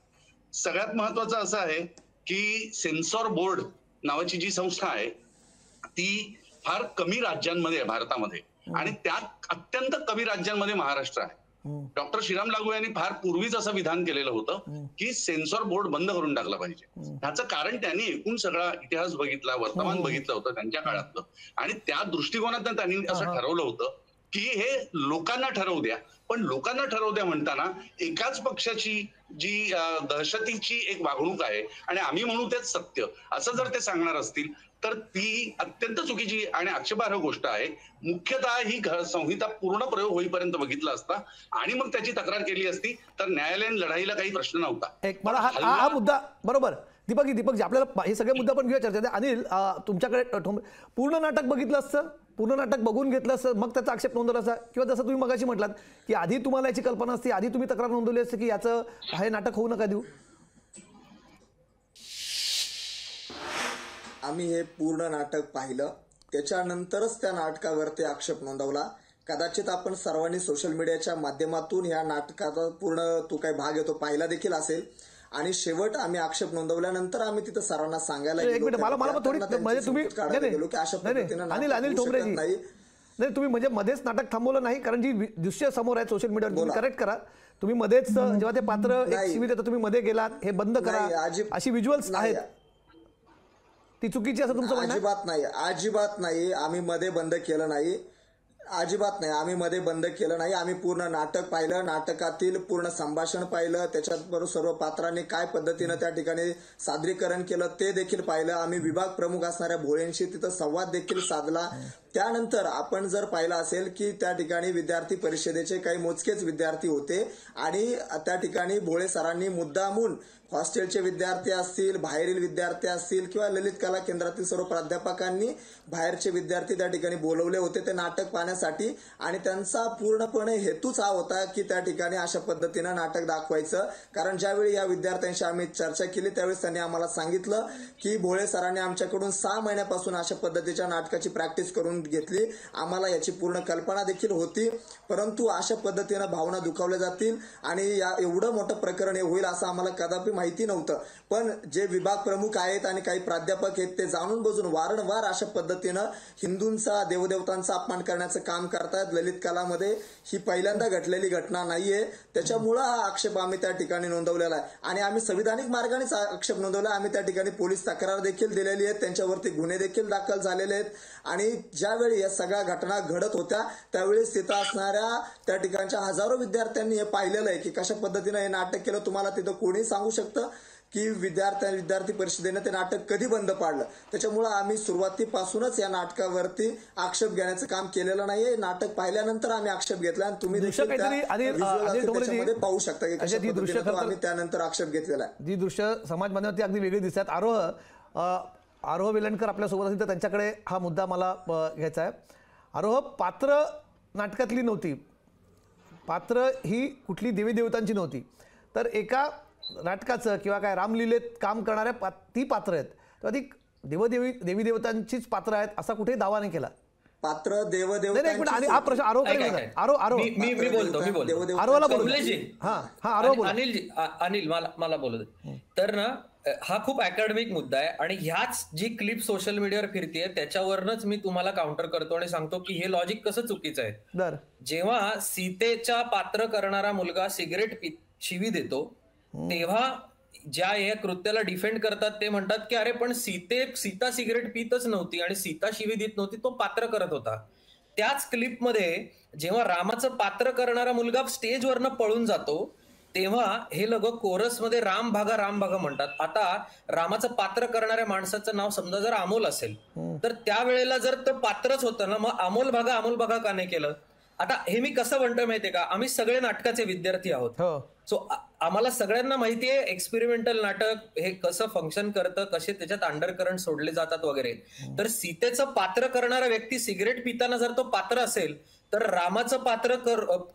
सगळ्यात महत्वाचं असं आहे की सेन्सॉर बोर्ड नावाची जी संस्था आहे ती फार कमी राज्यांमध्ये आहे भारतामध्ये, आणि त्यात अत्यंत कमी राज्यांमध्ये महाराष्ट्र आहे. डॉक्टर श्रीराम लागू यांनी फार पूर्वीच असं विधान केलेलं होतं की सेन्सॉर बोर्ड बंद करून टाकला पाहिजे. ह्याचं कारण त्यांनी एकूण सगळा इतिहास बघितला, वर्तमान बघितलं होतं त्यांच्या काळातलं, आणि त्या दृष्टिकोनातून त्यांनी असं ठरवलं होतं की हे लोकांना ठरवू द्या. पण लोकांना ठरवू द्या म्हणताना एकाच पक्षाची जी दहशतीची एक वागणूक आहे आणि आम्ही म्हणू तेच सत्य असं जर ते सांगणार असतील तर ती अत्यंत चुकीची आणि आक्षेपार्ह गोष्ट आहे. मुख्यतः ही संहिता पूर्ण प्रयोग होईपर्यंत बघितला असता आणि मग त्याची तक्रार केली असती तर न्यायालयीन लढाईला काही प्रश्न नव्हता. एक मला हा मुद्दा बरोबर दीपकजी आपल्याला हे सगळे मुद्दा पण घेऊया चर्चेत. अनिल, तुमच्याकडे पूर्ण नाटक बघितलं असतं, पूर्ण नाटक बघून घेतलं असतं, मग त्याचा आक्षेप नोंदवला असता, किंवा जसं तुम्ही मगाशी म्हटलात की आधी तुम्हाला याची कल्पना असते, आधी तुम्ही तक्रार नोंदवली असते की याचं हे नाटक होऊ नका देऊ? आम्ही हे पूर्ण नाटक पाहिलं, त्याच्यानंतरच त्या नाटकावरती आक्षेप नोंदवला. कदाचित आपण सर्वांनी सोशल मीडियाच्या माध्यमातून ह्या नाटकाचा पूर्ण तो काही भाग येतो पाहिला देखील असेल. आणि शेवट आम्ही आक्षेप नोंदवल्यानंतर आम्ही तिथं सरांना सांगायला एक मिनिट, मला थोडी म्हणजे तुम्ही गेलो की अशा पद्धतीनं अनिल ठोंबरेजी नाही. नाही, तुम्ही म्हणजे मध्येच नाटक थांबवलं नाही, कारण जी दृश्य समोर आहे सोशल मीडियावर, तुम्ही करेक्ट करा. तुम्ही मध्येच जेव्हा ते पात्र शिवी देतं तुम्ही मध्ये गेलात, हे बंद करा, अशी व्हिज्युअल्स आहेत, ती चुकीची असं तुमचं म्हणणं? अजिबात नाही. आम्ही मध्ये बंद केलं नाही. अजिबात नाही, आम्ही मध्ये बंद केलं नाही. आम्ही पूर्ण नाटक पाहिलं, नाटकातील पूर्ण संभाषण पाहिलं, त्याच्याबरोबर सर्व पात्रांनी काय पद्धतीनं त्या ठिकाणी सादरीकरण केलं ते देखील पाहिलं. आम्ही विभाग प्रमुख असणाऱ्या भोळेंशी तिथं संवाद देखील साधला. त्यानंतर आपण जर पाहिलं असेल की त्या ठिकाणी विद्यार्थी परिषदेचे काही मोजकेच विद्यार्थी होते आणि त्या ठिकाणी भोळे सरांनी मुद्दामून हॉस्टेलचे विद्यार्थी असतील, बाहेरील विद्यार्थी असतील किंवा ललित कला केंद्रातील सर्व प्राध्यापकांनी बाहेरचे विद्यार्थी त्या ठिकाणी बोलवले होते ते नाटक पाहण्यासाठी. आणि त्यांचा पूर्णपणे हेतूच हा होता की त्या ठिकाणी अशा पद्धतीनं नाटक दाखवायचं. कारण ज्यावेळी या विद्यार्थ्यांशी आम्ही चर्चा केली त्यावेळेस त्यांनी आम्हाला सांगितलं की भोळे सरांनी आमच्याकडून 6 महिन्यापासून अशा पद्धतीच्या नाटकाची प्रॅक्टिस करून घेतली. आम्हाला याची पूर्ण कल्पना देखील होती, परंतु अशा पद्धतीनं भावना दुखावल्या जातील आणि एवढं मोठं प्रकरण होईल असं आम्हाला कदापि माहिती नव्हतं. पण जे विभाग प्रमुख आहेत आणि काही प्राध्यापक आहेत ते जाणून बुजून वारंवार अशा पद्धतीनं हिंदूंचा, देवदेवतांचा अपमान करण्याचं काम करतात. ललित कलामध्ये ही पहिल्यांदा घडलेली घटना नाहीये, त्याच्यामुळं हा आक्षेप आम्ही त्या ठिकाणी नोंदवलेला आहे. आणि आम्ही संविधानिक मार्गानेच आक्षेप नोंदवला. आम्ही त्या ठिकाणी पोलीस तक्रार देखील दिलेली आहे, त्यांच्यावरती गुन्हे देखील दाखल झालेले आहेत. आणि ज्यावेळी या सगळ्या घटना घडत होत्या त्यावेळी तिथं असणाऱ्या त्या ठिकाणच्या हजारो विद्यार्थ्यांनी हे पाहिलेलं आहे की कशा पद्धतीनं हे नाटक केलं. तुम्हाला तिथं कोणी सांगू शकतं की विद्यार्थी परिषदेनं ते नाटक कधी बंद पाडलं? त्याच्यामुळे आम्ही सुरुवातीपासूनच या नाटकावरती आक्षेप घेण्याचं काम केलेलं नाहीये. नाटक पाहिल्यानंतर आम्ही आक्षेप घेतला आणि तुम्ही त्याच्यामध्ये पाहू शकता की कशा पद्धतीनं आम्ही त्यानंतर आक्षेप घेतलेला आहे. जी दृश्य समाज माध्यमावरती अगदी वेगळी दिसतात. आरोह वेलणकर आपल्यासोबत असेल तर त्यांच्याकडे हा मुद्दा मला घ्यायचा आहे. आरोह, पात्र नाटकातली नव्हती, पात्र ही कुठली देवी देवतांची नव्हती, तर एका नाटकाचं किंवा काय रामलीलेत काम करणाऱ्या ती पात्र आहेत, तेव्हा ती देवी देवतांचीच पात्र आहेत असा कुठेही दावा नाही केला. पात्र देवदेव आणि हा प्रश्न आरोहकडे अनिल मला बोलू दे. तर ना हा खूप अकॅडमिक मुद्दा आहे आणि ह्याच जी क्लिप सोशल मीडियावर फिरतीये त्याच्यावरच मी तुम्हाला काउंटर करतो आणि सांगतो की हे लॉजिक कसं चुकीचं आहे. जेव्हा सीतेच्या पात्र करणारा मुलगा सिगरेट शिवी देतो तेव्हा ज्या या कृत्याला डिफेंड करतात ते म्हणतात की अरे पण सीता सिगरेट पितच नव्हती आणि सीता शिवी देत नव्हती, तो पात्र करत होता. त्याच क्लिपमध्ये जेव्हा रामाचं पात्र करणारा मुलगा स्टेजवरनं पळून जातो तेव्हा हे लोक कोरसमध्ये राम भागा म्हणतात. आता रामाचं पात्र करणाऱ्या माणसाचं नाव समजा जर अमोल असेल तर त्यावेळेला जर तो पात्रच होतं ना, मग अमोल भागा का नाही केलं? आता हे मी कसं म्हणतोय माहितीये का, आम्ही सगळे नाटकाचे विद्यार्थी आहोत. सो आम्हाला सगळ्यांना माहितीये एक्सपेरिमेंटल नाटक हे कसं फंक्शन करतं, कसे त्याच्यात अंडरकरंट सोडले जातात वगैरे. तर सीतेचं पात्र करणारा व्यक्ती सिगरेट पिताना जर तो पात्र असेल तर रामाचं पात्र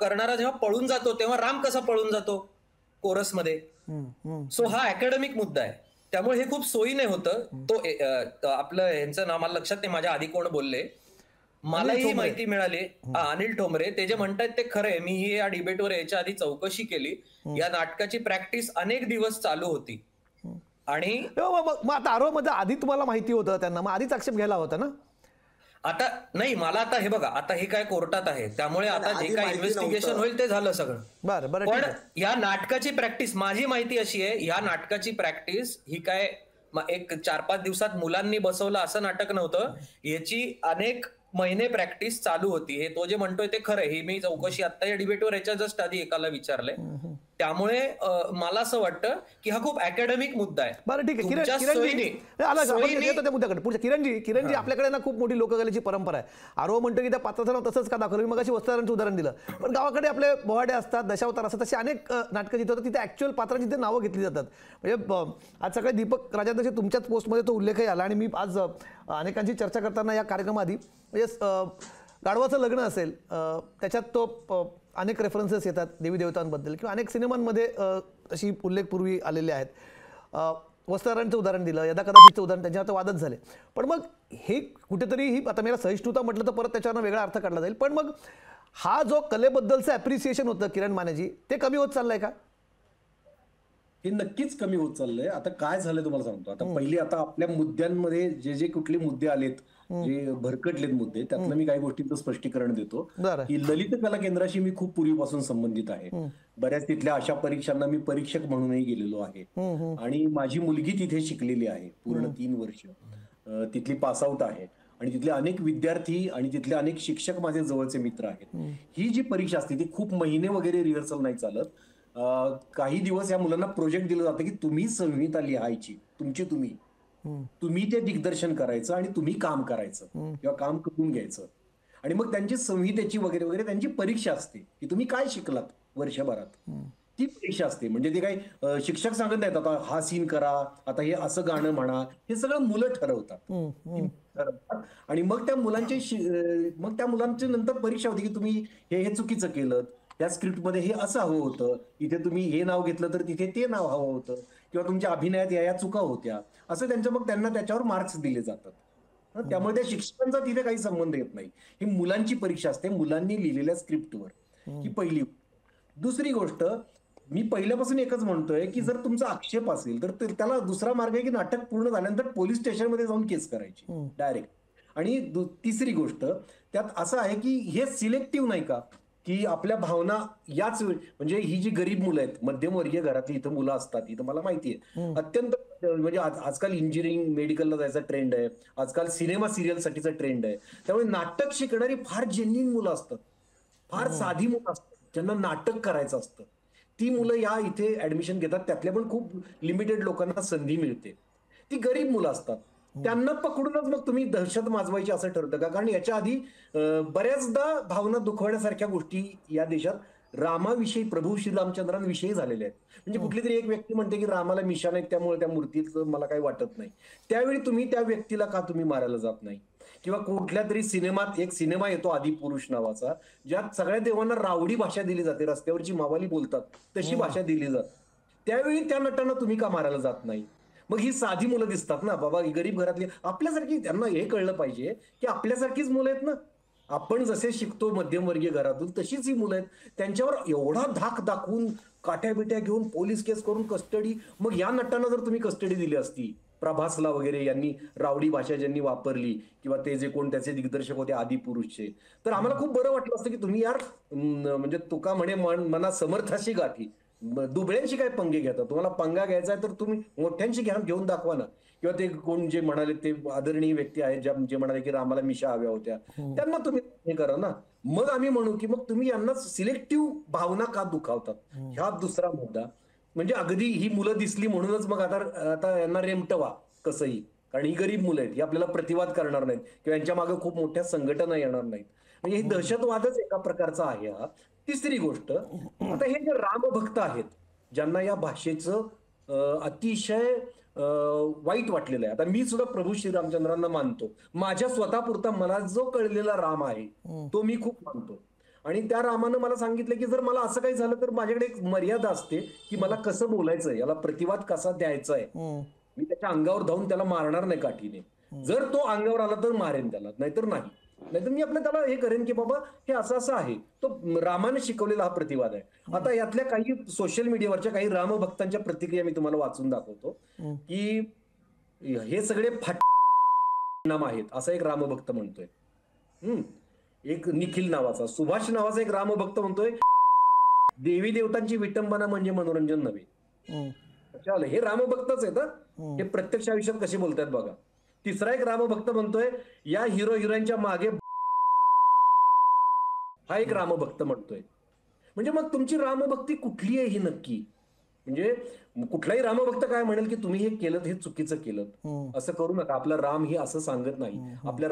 करणारा जेव्हा पळून जातो तेव्हा राम कसा पळून जातो कोरसमध्ये? सो हा अकॅडमिक मुद्दा आहे. त्यामुळे हे खूप सोयीने होतं. तो आपलं यांचं नाव मला लक्षात नाही, माझ्या आधी कोण बोलले, मलाही माहिती मिळाली, अनिल ठोंबरे, ते जे म्हणतात ते खरंय. मी ही या डिबेटवर याच्या आधी चौकशी केली. या नाटकाची प्रॅक्टिस अनेक दिवस चालू होती. आणि मग आता आरोह मध्ये आधी तुम्हाला माहिती होतं त्यांना, मग आधीच आक्षेप घ्यायला होता ना? आता नाही, मला आता हे बघा, आता हे काय कोर्टात आहे त्यामुळे आता जे काय इन्व्हेस्टिगेशन होईल ते झालं सगळं. पण या नाटकाची प्रॅक्टिस, माझी माहिती अशी आहे, या नाटकाची प्रॅक्टिस ही काय एक 4-5 दिवसात मुलांनी बसवलं असं नाटक नव्हतं. याची अनेक महिने प्रॅक्टिस चालू होती. हे तो जे म्हणतोय ते खरंय. ही मी चौकशी आता या डिबेटवर याच्या जस्ट आधी एकाला विचारलंय. त्यामुळे मला असं वाटतं की हा खूप अकॅडमिक मुद्दा आहे. बरं, ठीक आहे. किरणजी, आपल्याकडे ना खूप मोठी लोककलेची परंपरा आहे. आरोह म्हणतो की त्या पात्राचं नाव तसंच का दाखवलं, मी मगाशी वस्त्रांचं उदाहरण दिलं, पण गावाकडे आपले बोहाडे असतात, दशावतार असतात, तसे अनेक नाटकं जिथे होतात तिथे ऍक्च्युअल पात्रांची तिथे नावं घेतली जातात. म्हणजे आज सकाळी दीपक राजांशी तुमच्याच पोस्टमध्ये तो उल्लेखही आला आणि मी आज अनेकांची चर्चा करताना या कार्यक्रमाआधी, म्हणजे गाढवाचं लग्न असेल त्याच्यात तो अनेक रेफरन्सेस येतात देवी देवतांबद्दल किंवा अनेक सिनेमांमध्ये अशी उल्लेख पूर्वी आलेले आहेत. वस्त्रांचं उदाहरण दिलं, यदा कदाचितचं उदाहरण, त्यांच्या आता वादच झाले. पण मग हे कुठेतरी ही, आता मला सहिष्णुता म्हटलं तर परत त्याच्यावर वेगळा अर्थ काढला जाईल, पण मग हा जो कलेबद्दलचं ॲप्रिसिएशन होतं किरण मानेजी, ते कमी होत चाललंय का? हे नक्कीच कमी होत चाललंय. आता काय झालंय तुम्हाला सांगतो. आता पहिली आता आपल्या मुद्द्यांमध्ये जे कुठले मुद्दे आलेत, जे भरकटलेत मुद्दे, त्यातलं मी काही गोष्टींचं स्पष्टीकरण देतो. की ललित कला केंद्राशी मी खूप पूर्वीपासून संबंधित आहे. बऱ्याच तिथल्या अशा परीक्षांना मी परीक्षक म्हणूनही गेलेलो आहे. आणि माझी मुलगी तिथे शिकलेली आहे पूर्ण 3 वर्ष. तिथली पासआउट आहे. आणि तिथले अनेक विद्यार्थी आणि तिथले अनेक शिक्षक माझे जवळचे मित्र आहेत. ही जी परीक्षा असते ती खूप महिने वगैरे रिहर्सल नाही चालत. काही दिवस या मुलांना प्रोजेक्ट दिलं जातं की तुम्ही संहिता लिहायची, तुम्ही ते दिग्दर्शन करायचं आणि तुम्ही काम करायचं किंवा काम करून घ्यायचं. आणि मग त्यांची संहितेची वगैरे वगैरे त्यांची परीक्षा असते की तुम्ही काय शिकलात वर्षभरात. ती परीक्षा असते. म्हणजे ते काही शिक्षक सांगत नाहीत आता हा सीन करा, आता हे असं गाणं म्हणा, हे सगळं मुलं ठरवतात. आणि मग त्या मुलांची नंतर परीक्षा होती की तुम्ही हे चुकीचं केलं, त्या स्क्रिप्टमध्ये हे असं हवं होतं, इथे तुम्ही हे नाव घेतलं तर तिथे ते नाव हवं होतं, किंवा तुमच्या अभिनयात या चुका होत्या, असं त्यांना त्याच्यावर मार्क्स दिले जातात. त्यामुळे त्या शिक्षकांचा तिथे काही संबंध येत नाही. ही मुलांची परीक्षा असते मुलांनी लिहिलेल्या स्क्रिप्टवर. ही पहिली. दुसरी गोष्ट, मी पहिल्यापासून एकच म्हणतोय की जर तुमचा आक्षेप असेल तर त्याला दुसरा मार्ग आहे की नाटक पूर्ण झाल्यानंतर पोलीस स्टेशनमध्ये जाऊन केस करायची डायरेक्ट. आणि तिसरी गोष्ट त्यात असं आहे की हे सिलेक्टिव्ह नाही का, की आपल्या भावना याच वेळी, म्हणजे ही जी गरीब मुलं आहेत, मध्यमवर्गीय घरातली इथं मुलं असतात, इथं मला माहिती आहे अत्यंत, म्हणजे आजकाल इंजिनिअरिंग मेडिकलला जायचा ट्रेंड आहे, आजकाल सिनेमा सिरियलसाठीचा ट्रेंड आहे. त्यामुळे नाटक शिकणारी फार जेन्युइन मुलं असतात, फार साधी मुलं असतात ज्यांना नाटक करायचं असतं. ती मुलं या इथे ऍडमिशन घेतात. त्यातल्या पण खूप लिमिटेड लोकांना संधी मिळते. ती गरीब मुलं असतात. त्यांना पकडूनच मग तुम्ही दहशत माजवायची असं ठरतं का? कारण याच्या आधी बऱ्याचदा भावना दुखवण्यासारख्या गोष्टी या देशात रामाविषयी, प्रभू श्रीरामचंद्रांविषयी झालेल्या आहेत. म्हणजे कुठली तरी एक व्यक्ती म्हणते की रामाला मिशा नाही त्यामुळे त्या मूर्तीचं मला काही वाटत नाही. त्यावेळी तुम्ही त्या व्यक्तीला का तुम्ही मारायला जात नाही? किंवा कुठल्या तरी सिनेमात एक सिनेमा येतो आदिपुरुष नावाचा, ज्यात सगळ्या देवांना रावडी भाषा दिली जाते, रस्त्यावरची मावाली बोलतात तशी भाषा दिली जाते. त्यावेळी त्या नटांना तुम्ही का मारायला जात नाही? मग ही साधी मुलं दिसतात ना बाबा, गरीब घरातली आपल्यासारखी. त्यांना हे कळलं पाहिजे की आपल्यासारखीच मुलं आहेत ना, आपण जसे शिकतो मध्यमवर्गीय घरातून तशीच ही मुलं आहेत. त्यांच्यावर एवढा धाक दाखवून काट्या बिट्या घेऊन पोलीस केस करून कस्टडी, मग या नटांना जर तुम्ही कस्टडी दिली असती, प्रभासला वगैरे यांनी रावडी भाषा ज्यांनी वापरली, किंवा ते जे कोण त्याचे दिग्दर्शक होते आदिपुरुषचे, तर आम्हाला खूप बरं वाटलं असतं की तुम्ही यार, म्हणजे तुका म्हणे मना समर्थाशी गाठी, दुबळ्यांशी काय पंगे घेता? तुम्हाला पंगा घ्यायचा आहे तर तुम्ही मोठ्यांशी घेऊन दाखवा ना. किंवा ते कोण जे म्हणाले, ते आदरणीय व्यक्ती आहेत जे म्हणाले की रामाला मिशा हव्या होत्या, त्यांना तुम्ही हे करा ना. मग आम्ही म्हणू की मग तुम्ही यांना सिलेक्टिव्ह भावना का दुखावतात? ह्या दुसरा मुद्दा. म्हणजे अगदी ही मुलं दिसली म्हणूनच मग आता यांना रेमटवा कसंही, कारण ही गरीब मुलं आहेत, ही आपल्याला प्रतिवाद करणार नाहीत किंवा यांच्या मागे खूप मोठ्या संघटना येणार नाहीत. म्हणजे ही दहशतवादच एका प्रकारचा आहे हा. तिसरी गोष्ट, आता हे जे रामभक्त आहेत ज्यांना या भाषेचं अतिशय वाईट वाटलेलं आहे. आता मी सुद्धा प्रभू श्रीरामचंद्रांना मानतो. माझ्या स्वतःपुरता मला जो कळलेला राम आहे तो मी खूप मानतो. आणि त्या रामानं मला सांगितलं की जर मला असं काही झालं तर माझ्याकडे एक मर्यादा असते की मला कसं बोलायचंय, याला प्रतिवाद कसा द्यायचा आहे. मी त्याच्या अंगावर धावून त्याला मारणार नाही काठीने. जर तो अंगावर आला तर मारेन त्याला, नाहीतर नाही. नाहीतर मी आपलं त्याला हे करेन की बाबा हे असं आहे. तो रामाने शिकवलेला हा प्रतिवाद आहे. आता यातल्या काही सोशल मीडियावरच्या काही रामभक्तांच्या प्रतिक्रिया मी तुम्हाला वाचून दाखवतो की हे सगळे नाम आहेत असं एक रामभक्त म्हणतोय. एक निखिल नावाचा, सुभाष नावाचा एक रामभक्त म्हणतोय देवी देवतांची विटंबना म्हणजे मनोरंजन नव्हे. हे रामभक्तच आहेत. हे प्रत्यक्ष आयुष्यात कसे बोलतात बघा. तिसरा एक रामभक्त म्हणतोय या हिरो हिरोईनच्या मागे, हा एक रामभक्त म्हणतोय. म्हणजे मग तुमची रामभक्ती कुठली आहे ही नक्की? म्हणजे कुठलाही रामभक्त काय म्हणेल की तुम्ही हे केलं, हे चुकीचं केलं, असं करू नका. आपला राम हे असं सांगत नाही. आपल्या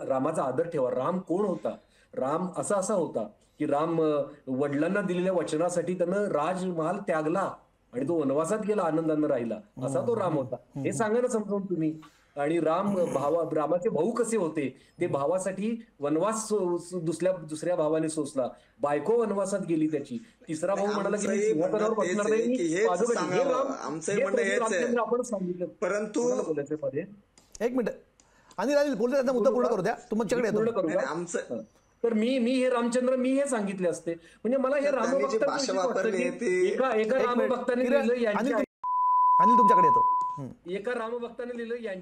रामाचा आदर ठेवा. राम कोण होता? राम असा होता की राम वडिलांना दिलेल्या वचनासाठी त्यानं राजमहाल त्यागला आणि तो वनवासात गेला, आनंदानं राहिला, असा तो राम होता. हे सांगा ना समजावून तुम्ही. आणि रामाचे भाऊ कसे होते? ते भावासाठी वनवास दुसऱ्या भावाने सोसला, बायको वनवासात गेली त्याची. तिसरा भाऊ म्हणाला की सिंहासनावर बसणार नाही. आपण सांगितलं. परंतु एक मिनिट अनिल बोलतो, त्याचा मुद्दा पूर्ण करू द्या. तुमच्याकडे पूर्ण करू द्या. तर मी हे रामचंद्र मी हे सांगितले असते. म्हणजे मला हे रामभक्त एका रामभक्ताने अनिल तुमच्याकडे येतो. एका रामभक्ताने लिहिलं,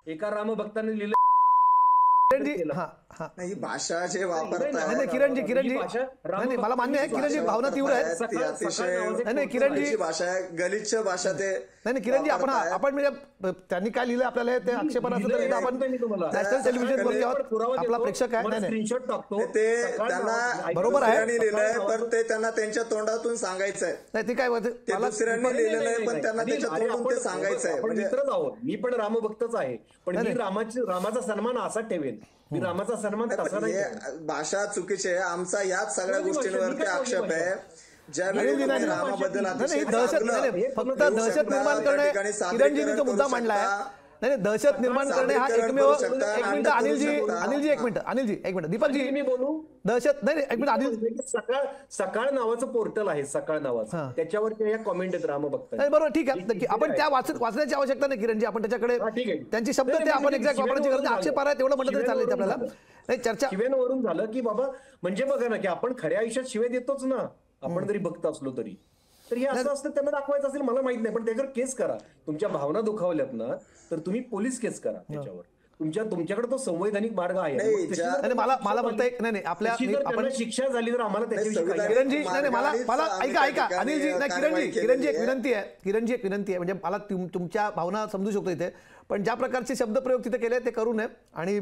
एका रामभक्ताने लिहिलं. ही भाषा जे वापरताय नाही किरणजी नाही मला मान्य आहे किरणजी, भावना तीव्र आहे. नाही किरणजी भाषा आहे, गलिच्छ भाषा ते नाही किरणजी आपण म्हणजे त्यांनी काय लिहिलं आपल्याला ते आक्षेपण असं तर आपण नॅशनल टेलिव्हिजन वरती आहोत, आपला प्रेक्षक आहे. नाही ते त्यांना बरोबर आहे लिहिलंय, पण ते त्यांना त्यांच्या तोंडातून सांगायचंय. नाही ते काय ते दुसऱ्यांनी लिहिलेलं आहे, पण त्यांना त्याच्या तोंडून ते सांगायचंय. मित्रच आहोत, मी पण रामभक्तच आहे, पण मी रामाचा सन्मान असा ठेवेन, मी रामाचा सन्मान तसा नाही. भाषा चुकीची आहे. आमचा याच सगळ्या गोष्टींवरती आक्षेप आहे. ज्यावेळी रामाबद्दल फक्त दहशत निर्माण करणे किरणजींनी जो मुद्दा मांडलाय, नाही दहशत निर्माण करणे हा एकमेव. एक मिनिट अनिलजी एक मिनिट दीपकजी मी बोलू. दहशत नाही एक मिनिट अनिल. सकाळ नावाचं पोर्टल आहे, सकाळ नावाचं, त्याच्यावरती या कॉमेंट आहेत रामभक्त. नाही बरोबर ठीक आहे, आपण त्या वाचण्याची आवश्यकता नाही किरणजी, आपण त्याच्याकडे त्यांचे शब्द ते आपण एक्झॅक्ट वापरायची गरज नाही. आक्षेप आहे तेवढं म्हटलं तरी चालेल आपल्याला. नाही चर्चा शिवेंवरून झालं की बाबा म्हणजे बघा ना की आपण खऱ्या आयुष्यात शिवे देतोच ना, आपण जरी भक्त असलो तरी. तर हे असं असतं, त्यांना दाखवायचं असेल मला माहित नाही, पण त्याच्यावर केस करा. तुमच्या भावना दुखावल्यात ना तर तुम्ही पोलीस केस करा त्याच्यावर. तुमच्याकडे तो संवैधानिक मार्ग आहे. मला फक्त एक नाही आपल्या आपण शिक्षा झाली तर आम्हाला त्याच्याविषयी किरणजी नाही मला ऐका अनिलजी नाही किरणजी एक विनंती आहे म्हणजे मला तुमच्या भावना समजू शकतो इथे, पण ज्या प्रकारचे शब्दप्रयोग तिथे केले ते करू नये. आणि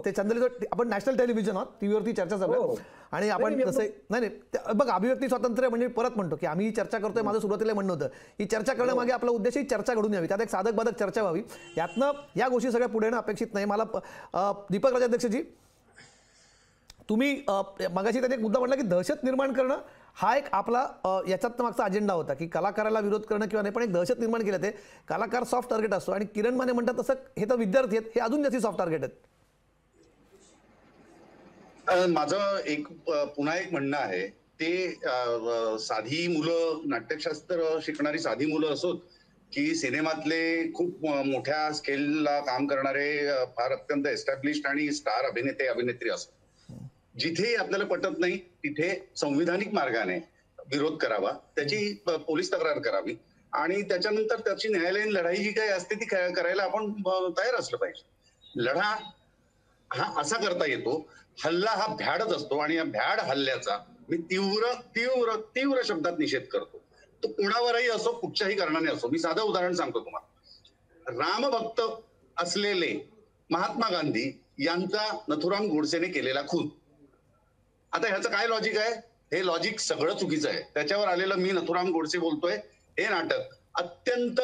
ते चंद्रलेखा आपण नॅशनल टेलिव्हिजन आहोत, टीव्हीवरती चर्चा चालू आणि आपण तसं नाही बघ अभिव्यक्ती स्वातंत्र्य म्हणजे परत म्हणतो की आम्ही चर्चा करतोय. माझं सुरुवातीला म्हणणं होतं ही चर्चा करण्यामागे आपला उद्देश ही चर्चा घडून यावी, त्यात एक साधक बाधक चर्चा व्हावी. यातनं या गोष्टी सगळ्या पुढे येणं अपेक्षित नाही. मला दीपक राजाध्यक्षजी तुम्ही मगाशी त्यांनी एक मुद्दा म्हटला की दहशत निर्माण करणं हा एक आपला याच्यात मागचा अजेंडा होता की कलाकाराला विरोध करणं किंवा नाही, पण एक दहशत निर्माण केलं. ते कलाकार सॉफ्ट टार्गेट असतो आणि किरण माने म्हणतात तसं हे तर विद्यार्थी आहेत, हे अजून जास्ती सॉफ्ट टार्गेट आहेत. माझं पुन्हा एक म्हणणं आहे ते साधी मुलं, नाट्यशास्त्र शिकणारी साधी मुलं असोत की सिनेमातले खूप मोठ्या स्केलला काम करणारे फार अत्यंत एस्टॅब्लिश्ड आणि स्टार अभिनेते अभिनेत्री असोत, जिथे आपल्याला पटत नाही तिथे संविधानिक मार्गाने विरोध करावा, त्याची पोलीस तक्रार करावी आणि त्याच्यानंतर त्याची न्यायालयीन लढाई जी काही असते ती करायला आपण तयार असलं पाहिजे. लढा हा असा करता येतो, हल्ला हा भ्याडच असतो आणि या भ्याड हल्ल्याचा मी तीव्र तीव्र तीव्र शब्दात निषेध करतो. तो कुणावरही असो, कुठच्याही कारणाने असो. मी साधं उदाहरण सांगतो तुम्हाला. रामभक्त असलेले महात्मा गांधी यांचा नथुराम गोडसेने केलेला खून. आता ह्याचं काय लॉजिक आहे? हे लॉजिक सगळं चुकीचं आहे. त्याच्यावर आलेलं मी नथुराम गोडसे बोलतोय हे नाटक अत्यंत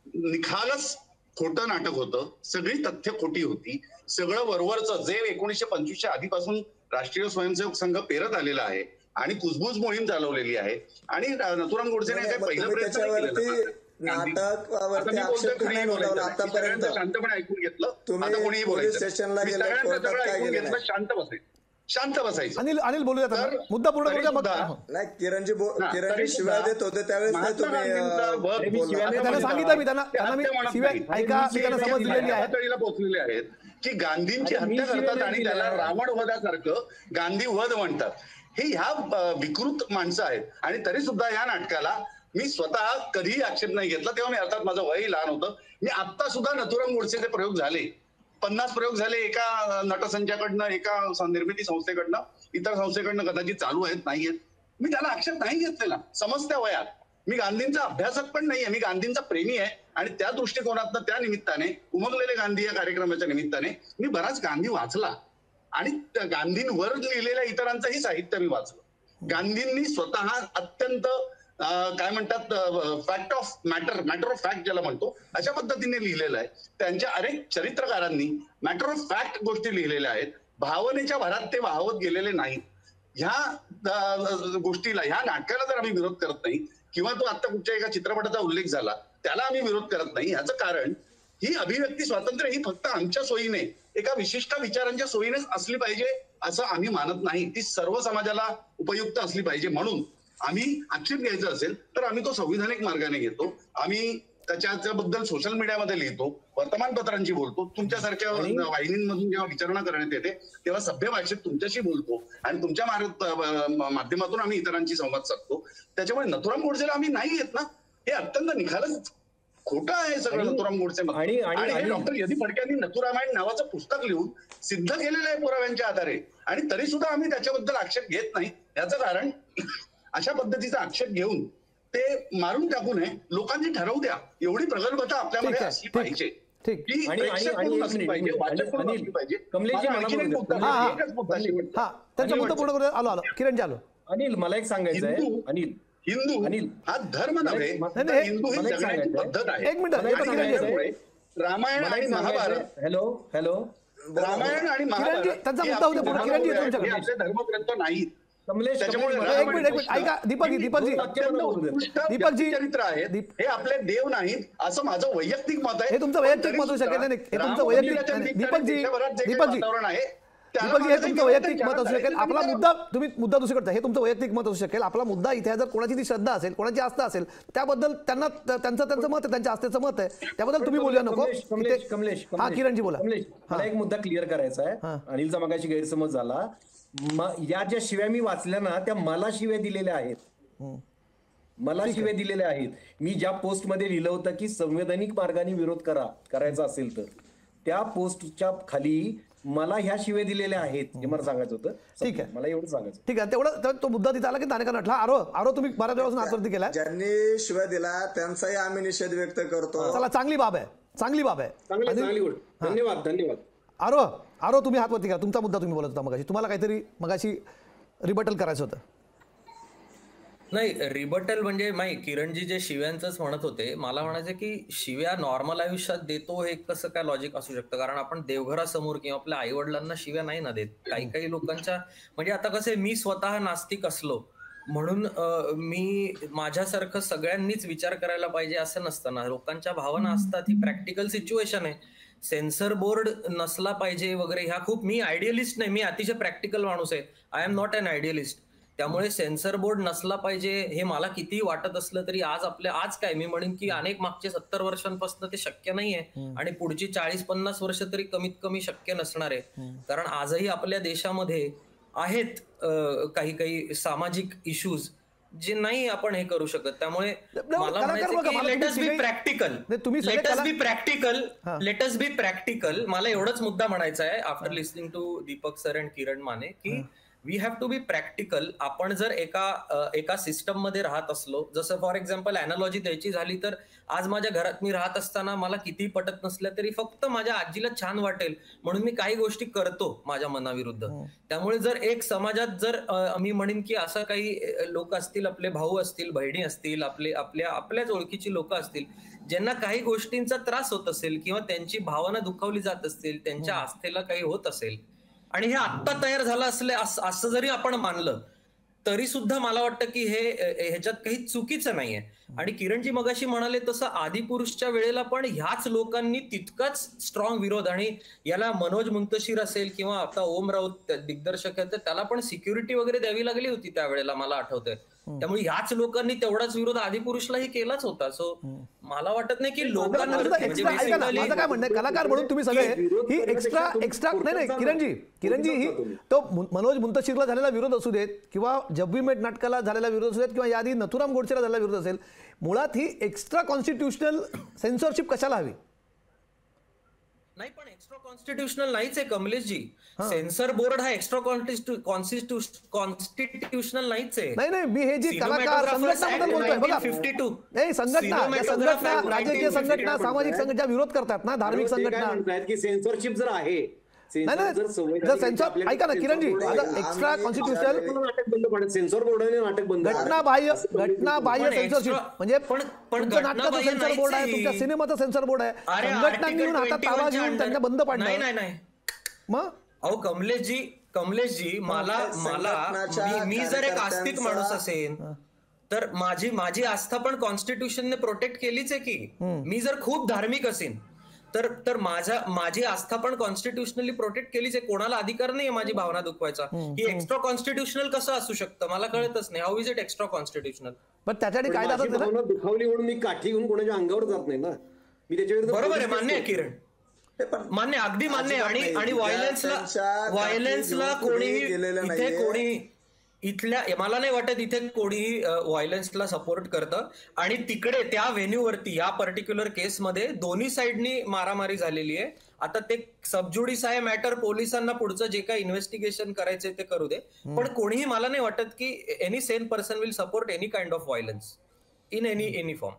निखालस खोटं नाटक होतं. सगळी तथ्य खोटी होती. सगळं वरवरचं जे 1925च्या आधीपासून राष्ट्रीय स्वयंसेवक संघ पेरत आलेला आहे आणि कुजबूज मोहीम चालवलेली आहे आणि नथुराम गोडसेने काय पहिलं शांतपणे ऐकून घेतलं. आता कोणीही बोलायचं, शांत बसायचं. अनिल बोलूया, मुद्दा पूर्ण करूया. नाही किरणजी शिवाय देत होते त्यावेळेस त्यांना सांगितलं मी त्यांना मी शिवाय ऐका त्यांना समज दिलेली आहे पोहोचलेले आहेत की गांधींची हत्या करतात आणि त्याला रावण वधासारखं गांधी वध म्हणतात. हे ह्या विकृत माणसं आहेत. आणि तरी सुद्धा या नाटकाला मी स्वतः कधीही आक्षेप नाही घेतला. तेव्हा मी अर्थात माझं वयही लहान होतं. मी आता सुद्धा नथुराम गोडसेचे प्रयोग झाले, 50 प्रयोग झाले एका नटसंचाकडनं, एका निर्मिती संस्थेकडनं, इतर संस्थेकडनं कदाचित चालू आहेत नाही आहेत. मी त्याला आक्षेप नाही घेतलेला समजत्या वयात. मी गांधींचा अभ्यासक पण नाहीये, मी गांधींचा प्रेमी आहे आणि त्या दृष्टिकोनातनं त्या निमित्ताने उमगलेले गांधी या कार्यक्रमाच्या निमित्ताने मी बराच गांधी वाचला आणि गांधींवर लिहिलेल्या इतरांचंही साहित्य मी वाचलं. गांधींनी स्वतः अत्यंत काय म्हणतात fact of matter of fact ज्याला म्हणतो अशा पद्धतीने लिहिलेलं आहे. त्यांच्या अनेक चरित्रकारांनी मॅटर ऑफ फॅक्ट गोष्टी लिहिलेल्या आहेत. भावनेच्या भरात ते वाहवत गेलेले नाहीत. ह्या गोष्टीला, ह्या नाटकाला जर आम्ही विरोध करत नाही किंवा तो आता कुठच्या एका चित्रपटाचा उल्लेख झाला त्याला आम्ही विरोध करत नाही, ह्याचं कारण ही अभिव्यक्ती स्वातंत्र्य ही फक्त आमच्या सोयीने, एका विशिष्ट विचारांच्या सोयीनेच असली पाहिजे असं आम्ही मानत नाही. ती सर्व समाजाला उपयुक्त असली पाहिजे. म्हणून आम्ही आक्षेप घ्यायचा असेल तर आम्ही तो संविधानिक मार्गाने घेतो. आम्ही त्याच्याबद्दल सोशल मीडियामध्ये लिहितो, वर्तमानपत्रांची बोलतो, तुमच्यासारख्या वाहिनींमधून जेव्हा विचारणा करण्यात येते तेव्हा सभ्य भाषेत तुमच्याशी बोलतो आणि तुमच्या माध्यमातून आम्ही इतरांशी संवाद साधतो. त्याच्यामुळे नथुराम गोडसेला आम्ही नाही घेत ना. हे अत्यंत निखालच खोटं आहे सगळं नथुराम गोडसे. आणि डॉक्टर यदी फडके यांनी नथुरामायण नावाचं पुस्तक लिहून सिद्ध केलेलं आहे पुराव्यांच्या आधारे, आणि तरी सुद्धा आम्ही त्याच्याबद्दल आक्षेप घेत नाही. याचं कारण अशा पद्धतीचा आक्षेप घेऊन ते मारून टाकू नये, लोकांनी ठरवू द्या. एवढी प्रगल्भता आपल्यामध्ये असली पाहिजे. अनिल, मला एक सांगायचं आहे. हिंदू हा धर्म नव्हे, हिंदू ही जगण्याची पद्धत आहे. एक मिनिट, रामायण आणि महाभारत, हॅलो रामायण आणि महाभारत आपले धर्मग्रंथ नाहीत. ऐका दीपकजी चरित्र आहेत, हे आपले देव नाहीत असं माझं वैयक्तिक मत आहे. हे तुमचं वैयक्तिक मत असू शकेल. नाही, हे तुमचं वैयक्तिक दीपकजी वातावरण आहे हे तुमचं वैयक्तिक मत असू शकेल. आपला मुद्दा दुसरीकडचा, हे तुमचं वैयक्तिक मत असू शकेल. आपला मुद्दा इथे जर कोणाची ती श्रद्धा असेल, कोणाची आस्था असेल, त्याबद्दल त्यांना त्यांचं मत आहे, त्यांच्या आस्थेचं मत आहे, त्याबद्दल तुम्ही बोलूया नको. कमलेश, हा किरणजी बोला. मला एक मुद्दा क्लिअर करायचा आहे. अनिलचा मगाशी गैरसमज झाला. या ज्या शिव्या मी वाचल्या ना, त्या मला शिव्या दिलेल्या आहेत. मला शिव्या दिलेल्या आहेत. मी ज्या पोस्टमध्ये लिहिलं होतं की संवैधानिक मार्गाने विरोध करायचा असेल तर त्या पोस्टच्या खाली मला ह्या शिव्या दिलेल्या आहेत, हे मला सांगायचं होतं. ठीक आहे, मला एवढं सांगायचं. ठीक आहे, तेवढं तो मुद्दा तिथे आला की दानेकर नटला. आरो तुम्ही बऱ्याच वेळापासून हातवरती केला. ज्यांनी शिव्या दिला त्यांचाही आम्ही निषेध व्यक्त करतो. चला, चांगली बाब आहे. धन्यवाद. आरो तुम्ही हातवरती करा. तुमचा मुद्दा तुम्ही बोलत होता मगाशी. तुम्हाला काहीतरी मगाशी रिबटल करायचं होतं. नाही, रिबटल म्हणजे किरणजी जे शिव्यांचंच म्हणत होते, मला म्हणायचं की शिव्या नॉर्मल आयुष्यात देतो हे कसं काय लॉजिक असू शकतं. कारण आपण देवघरासमोर किंवा आपल्या आई वडिलांना शिव्या नाही ना देत. काही लोकांच्या म्हणजे आता कसं, मी स्वतः नास्तिक असलो म्हणून मी माझ्यासारखं सगळ्यांनीच विचार करायला पाहिजे असं नसतं ना. लोकांच्या भावना असतात, ही प्रॅक्टिकल सिच्युएशन आहे. सेन्सर बोर्ड नसला पाहिजे वगैरे ह्या खूप, मी आयडियलिस्ट नाही, मी अतिशय प्रॅक्टिकल माणूस आहे. I am not an idealist. त्यामुळे सेन्सर बोर्ड नसला पाहिजे हे मला किती वाटत असलं तरी आज काय मी म्हणेन की अनेक मागचे 70 वर्षांपासून ते शक्य नाहीये, आणि पुढची 40-50 वर्ष तरी कमीत कमी शक्य नसणार आहे. कारण आजही आपल्या देशामध्ये आहेत काही सामाजिक इश्यूज जे नाही आपण हे करू शकत. त्यामुळे मला म्हणायचं की लेट अस बी प्रॅक्टिकल. मला एवढंच मुद्दा म्हणायचा आहे after listening to Deepak sir and Kiran Mane की we have to be practical. आपण जर एका सिस्टम मध्ये राहत असलो, जसं फॉर एक्झाम्पल अॅनालॉजी द्यायची झाली तर आज माझ्या घरात मी राहत असताना मला किती पटत नसल्या तरी फक्त माझ्या आजीला छान वाटेल म्हणून मी काही गोष्टी करतो माझ्या मनाविरुद्ध. त्यामुळे जर एक समाजात जर मी म्हणेन की असं काही लोक असतील, आपले भाऊ असतील, बहिणी असतील, आपल्याच ओळखीची लोक असतील ज्यांना काही गोष्टींचा त्रास होत असेल किंवा त्यांची भावना दुखावली जात असतील, त्यांच्या आस्थेला काही होत असेल, आणि हे आत्ता तयार झालं असं जरी आपण मानलं तरी सुद्धा मला वाटतं की ह्याच्यात काही चुकीचं नाहीये. आणि किरणजी मगाशी म्हणाले तसं आदिपुरुषच्या वेळेला पण ह्याच लोकांनी तितकाच स्ट्रॉंग विरोध, आणि याला मनोज मुंतशीर असेल किंवा आता ओम राऊत दिग्दर्शक आहेत, त्याला पण सिक्युरिटी वगैरे द्यावी लागली होती त्यावेळेला, मला आठवतंय. त्यामुळे ह्याच लोकांनी तेवढाच विरोध आदिपुरुषलाही केलाच होता. सो मला वाटत नाही की लोकांना माझं काय म्हणणं, कलाकार म्हणून तुम्ही सगळे ही एक्स्ट्रा नाही किरणजी ही तो मनोज मुंतशीरला झालेला विरोध असू देत किंवा जब वी मेट नाटकाला झालेला विरोध असू देत किंवा याआधी नथुराम गोडसेला झालेला विरोध असेल, मुळात ही एक्स्ट्रा कॉन्स्टिट्युशनल सेन्सॉरशिप कशाला हवी? नाही, पण एक्स्ट्रा कॉन्स्टिट्युशनल नाहीच आहे कमलेशजी. सेन्सर बोर्ड हा एक्स्ट्रा कॉन्स्टिट्युशनल नाहीच आहे. नाही, मी हे जी कलाकार संघटनाबद्दल बोलतोय बघा, संघटना राजकीय संघटना, सामाजिक संघटना विरोध करतात ना, धार्मिक संघटना की सेन्सॉरशिप जर आहे, ऐका ना किरणजी, एक्स्ट्रा कॉन्स्टिट्युशनल सेन्सॉर बोर्डाने नाटक बंद, घटनाबाह्य सेन्सॉरशिप म्हणजे तुमचं नाटकाचं सेन्सर बोर्ड आहे, तुमच्या सिनेमाचं सेन्सर बोर्ड आहे, संघटनांनी घेऊन हातात ताबा घेऊन त्यांना बंद पाडणं. मग अहो कमलेशजी मी जर एक आस्तिक माणूस असेल तर माझी आस्था पण कॉन्स्टिट्यूशनने प्रोटेक्ट केलीच आहे की. मी जर खूप धार्मिक असेल तर माझी आस्था पण कॉन्स्टिट्युशनली प्रोटेक्ट केलीच आहे. कोणाला अधिकार नाहीये माझी भावना दुखवायचा. ही एक्स्ट्रा कॉन्स्टिट्युशनल कसं असू शकतं मला कळतच नाही. How is it extra constitutional? पण त्याच्यासाठी कायदा दुखावली म्हणून मी काठी घेऊन कोणाच्या अंगावर जात नाही ना. मी त्याच्याविरुद्ध बरोबर आहे, मान्य आहे किरण, मान्य, अगदी मान्य. आणि व्हायलन्सला कोणीही इथल्या मला नाही वाटत इथे कोणी व्हायलन्सला सपोर्ट करतं. आणि तिकडे त्या व्हेन्यूवरती या पर्टिक्युलर केसमध्ये दोन्ही साईडनी मारामारी झालेली आहे. आता ते सबज्युडिस आहे मॅटर, पोलिसांना पुढचं जे काही इन्व्हेस्टिगेशन करायचंय ते करू दे. पण कोणीही मला नाही वाटत की any Sen person will support any kind of violence in any form.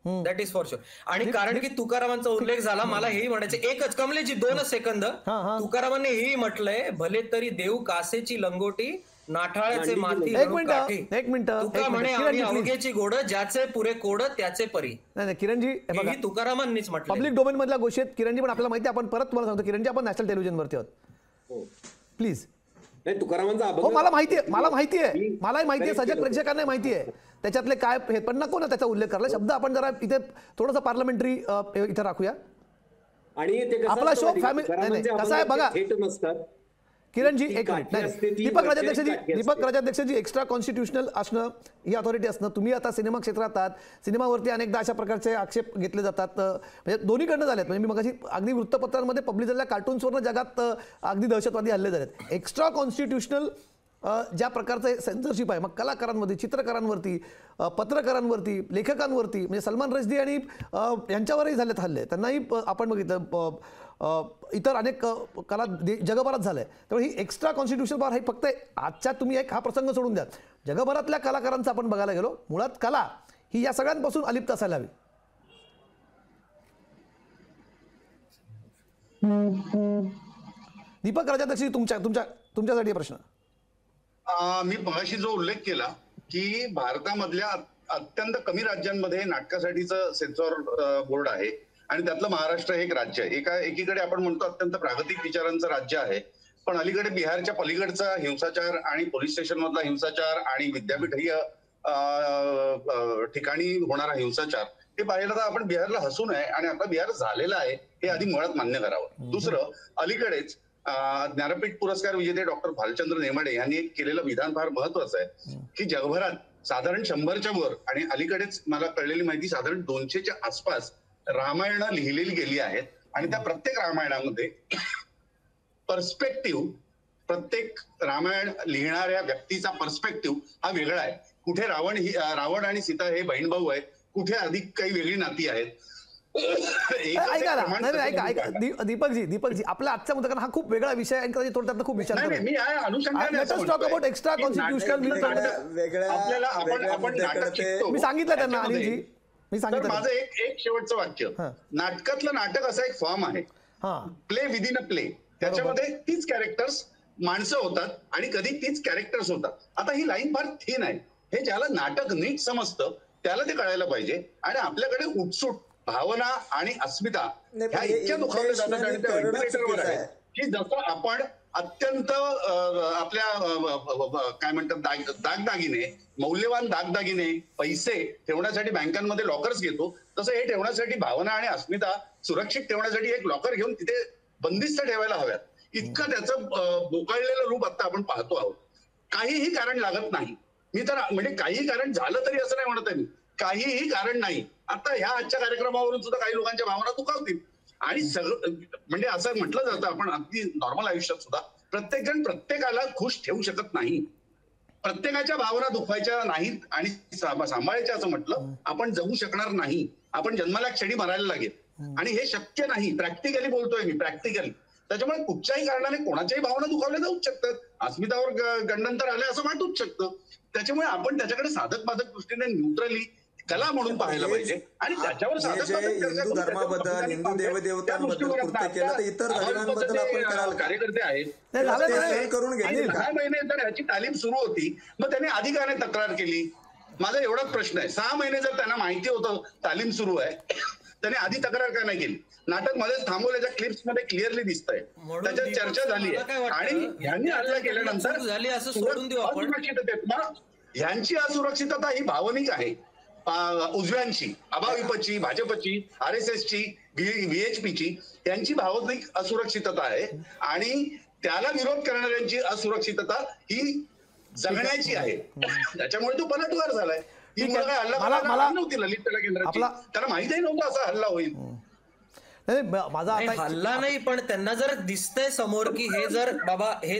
That is for sure. आणि कारण की तुकारामांचा उल्लेख झाला, मला हेही म्हणायचं एकच कमलेची 2 सेकंद. तुकारामांनी हेही म्हटलंय, भले तरी देऊ कासेची लंगोटी, नाठाळाचे माती एक मिनिट तुका म्हणे आम्ही अवघेची गोड, ज्याचे पुरे कोड त्याचे परी. नाही किरणजी, तुकारामांनीच म्हटलं. पब्लिक डोमेन मधल्या गोष्टी आहेत किरणजी, पण आपल्याला माहिती आहे, आपण परत तुम्हाला सांगतो किरणजी, आपण नॅशनल टेलिव्हिजनवरती आहोत, प्लीज. नाही तुकारामांचा हो मला माहिती आहे, मलाही माहिती आहे, सजग प्रेक्षकांना माहिती आहे त्याच्यातले काय हे, पण नको ना त्याचा उल्लेख करायला. शब्द आपण जरा इथे थोडंसं पार्लमेंटरी इथे राखूया. आणि आपला शो फॅमिली कसा आहे बघा किरणजी, एक मिनिट. नाही दीपक राजाध्यक्षजी एक्स्ट्रा कॉन्स्टिट्युशनल असणं, ही अथॉरिटी असणं, तुम्ही आता सिनेमा क्षेत्रात आहात, सिनेमावरती अनेकदा अशा प्रकारचे आक्षेप घेतले जातात, म्हणजे दोन्हीकडनं झालेत. म्हणजे मी मगाशी अगदी वृत्तपत्रांमध्ये पब्लिश झालेल्या कार्टून्सवरनं जगात अगदी दहशतवादी हल्ले झालेत. एक्स्ट्रा कॉन्स्टिट्युशनल ज्या प्रकारचं सेन्सरशिप आहे, मग कलाकारांवरती, चित्रकारांवरती, पत्रकारांवरती, लेखकांवरती, म्हणजे सलमान रश्दी आणि यांच्यावरही झालेत हल्ले, त्यांनाही आपण बघितलं, इतर अनेक कला जगभरात झालंय. त्यामुळे ही एक्स्ट्रा कॉन्स्टिट्युशनल पॉवर ही फक्त आजच्या तुम्ही एक हा प्रसंग सोडून द्या, जगभरातल्या कलाकारांचं आपण बघायला गेलो, मुळात कला ही या सगळ्यांपासून अलिप्त असायला हवी. दीपक राजाध्यक्ष, तुमच्यासाठी प्रश्न. मी मगाशी जो उल्लेख केला की भारतामधल्या अत्यंत कमी राज्यांमध्ये नाटकासाठीचं सेन्सॉर बोर्ड आहे आणि त्यातलं महाराष्ट्र हे एक राज्य आहे. एकीकडे आपण म्हणतो अत्यंत प्रागतिक विचारांचं राज्य आहे, पण अलीकडे बिहारच्या पलीकडचा हिंसाचार आणि पोलीस स्टेशन मधला हिंसाचार आणि विद्यापीठीय ठिकाणी होणारा हिंसाचार हे पाहिलं तर आपण बिहारला हसू नये आणि आता बिहार झालेला आहे हे आधी मुळात मान्य करावं. दुसरं, अलीकडेच ज्ञानपीठ पुरस्कार विजेते डॉक्टर भालचंद्र नेमाडे यांनी एक केलेलं विधान फार महत्वाचं आहे की जगभरात साधारण 100च्या वर आणि अलीकडेच मला कळलेली माहिती साधारण 200च्या आसपास रामायणं लिहिलेली गेली आहेत आणि त्या प्रत्येक रामायणामध्ये पर्स्पेक्टिव्ह, प्रत्येक रामायण लिहिणाऱ्या व्यक्तीचा पर्स्पेक्टिव्ह हा वेगळा आहे. कुठे रावण आणि सीता हे बहीण भाऊ आहेत, कुठे अधिक काही वेगळी नाती आहेत. ऐका दीपकजी आपला आजचा मुद्दा, कारण हा खूप वेगळा विषय आहे, त्यातला खूप विचार मी एक्स्ट्रा कॉन्स्टिट्युशनल. मी सांगितलं त्यांना अनिलजी, मी सांगितलं. माझं एक शेवटचं वाक्य, नाटकातलं नाटक असा एक फॉर्म आहे, प्ले विदिन अ प्ले. त्याच्यामध्ये तीच कॅरेक्टर्स माणसं होतात आणि कधी तीच कॅरेक्टर्स होतात. आता ही लाईन फार थिन आहे, हे ज्याला नाटक नीट समजतं त्याला ते कळायला पाहिजे. आणि आपल्याकडे उत्सुक भावना आणि अस्मिता ह्या इतक्या दुखावल्या जातात आणि त्या व्हेंटिलेटरवर आहे की जसं आपण अत्यंत आपल्या काय म्हणतात दागदागिने, मौल्यवान दागदागिने, पैसे ठेवण्यासाठी बँकांमध्ये लॉकर्स घेतो, तसं हे ठेवण्यासाठी भावना आणि अस्मिता सुरक्षित ठेवण्यासाठी एक लॉकर घेऊन तिथे बंदिस्त ठेवायला हव्यात. इतकं त्याचं बोकाळलेलं रूप आता आपण पाहतो आहोत. काहीही कारण लागत नाही. मी तर म्हणजे काही कारण झालं तरी असं नाही म्हणत आहे मी, काहीही कारण नाही. आता ह्या आजच्या कार्यक्रमावरून सुद्धा काही लोकांच्या भावना दुखावतील आणि सगळं म्हणजे असं म्हटलं जातं, आपण अगदी नॉर्मल आयुष्यात सुद्धा प्रत्येक जण प्रत्येकाला खुश ठेवू शकत नाही, प्रत्येकाच्या भावना दुखवायच्या नाहीत आणि सांभाळायच्या असं म्हटलं आपण जगू शकणार नाही. आपण जन्माला क्षणी मरायला लागेल आणि हे शक्य नाही. प्रॅक्टिकली बोलतोय मी, प्रॅक्टिकली. त्याच्यामुळे कुठच्याही कारणाने कोणाच्याही भावना दुखावल्या जाऊच शकतात, अस्मितावर गंडंतर आले असं वाटूच शकतं. त्याच्यामुळे आपण त्याच्याकडे साधक बाधक दृष्टीने न्यूट्रली कला म्हणून पाहायला पाहिजे आणि त्याच्यावर हिंदू धर्माबद्दल, हिंदू देवदेवतांबद्दल कृत्य केलं तर इतर धर्मांबद्दल आपण कराल. कार्यकर्ते आहेत करून घेतले. 6 महिने जर ह्याची तालीम सुरू होती मग त्यांनी आधी का नाही तक्रार केली? माझा एवढाच प्रश्न आहे. 6 महिने जर त्यांना माहिती होतं तालीम सुरू आहे, त्यांनी आधी तक्रार का नाही केली? नाटक मध्ये थांबवल्याच्या क्लिप्स मध्ये क्लिअरली दिसतंय, त्याच्यात चर्चा झाली आहे आणि ह्यांनी हल्ला केल्यानंतर ह्यांची असुरक्षितता ही भावनिक आहे. उजव्यांची, अभाविपची, भाजपची, RSSची, VHPची यांची भावनिक असुरक्षितता आहे आणि त्याला विरोध करणाऱ्यांची असुरक्षितता ही जगण्याची आहे. त्याच्यामुळे तो पलटवार झालाय. ही हल्ला नव्हती ललित कला केंद्राची, त्याला माहितीही नव्हतं असा हल्ला होईल. माझा आता हल्ला नाही, पण त्यांना जर दिसतंय समोर की हे जर बाबा हे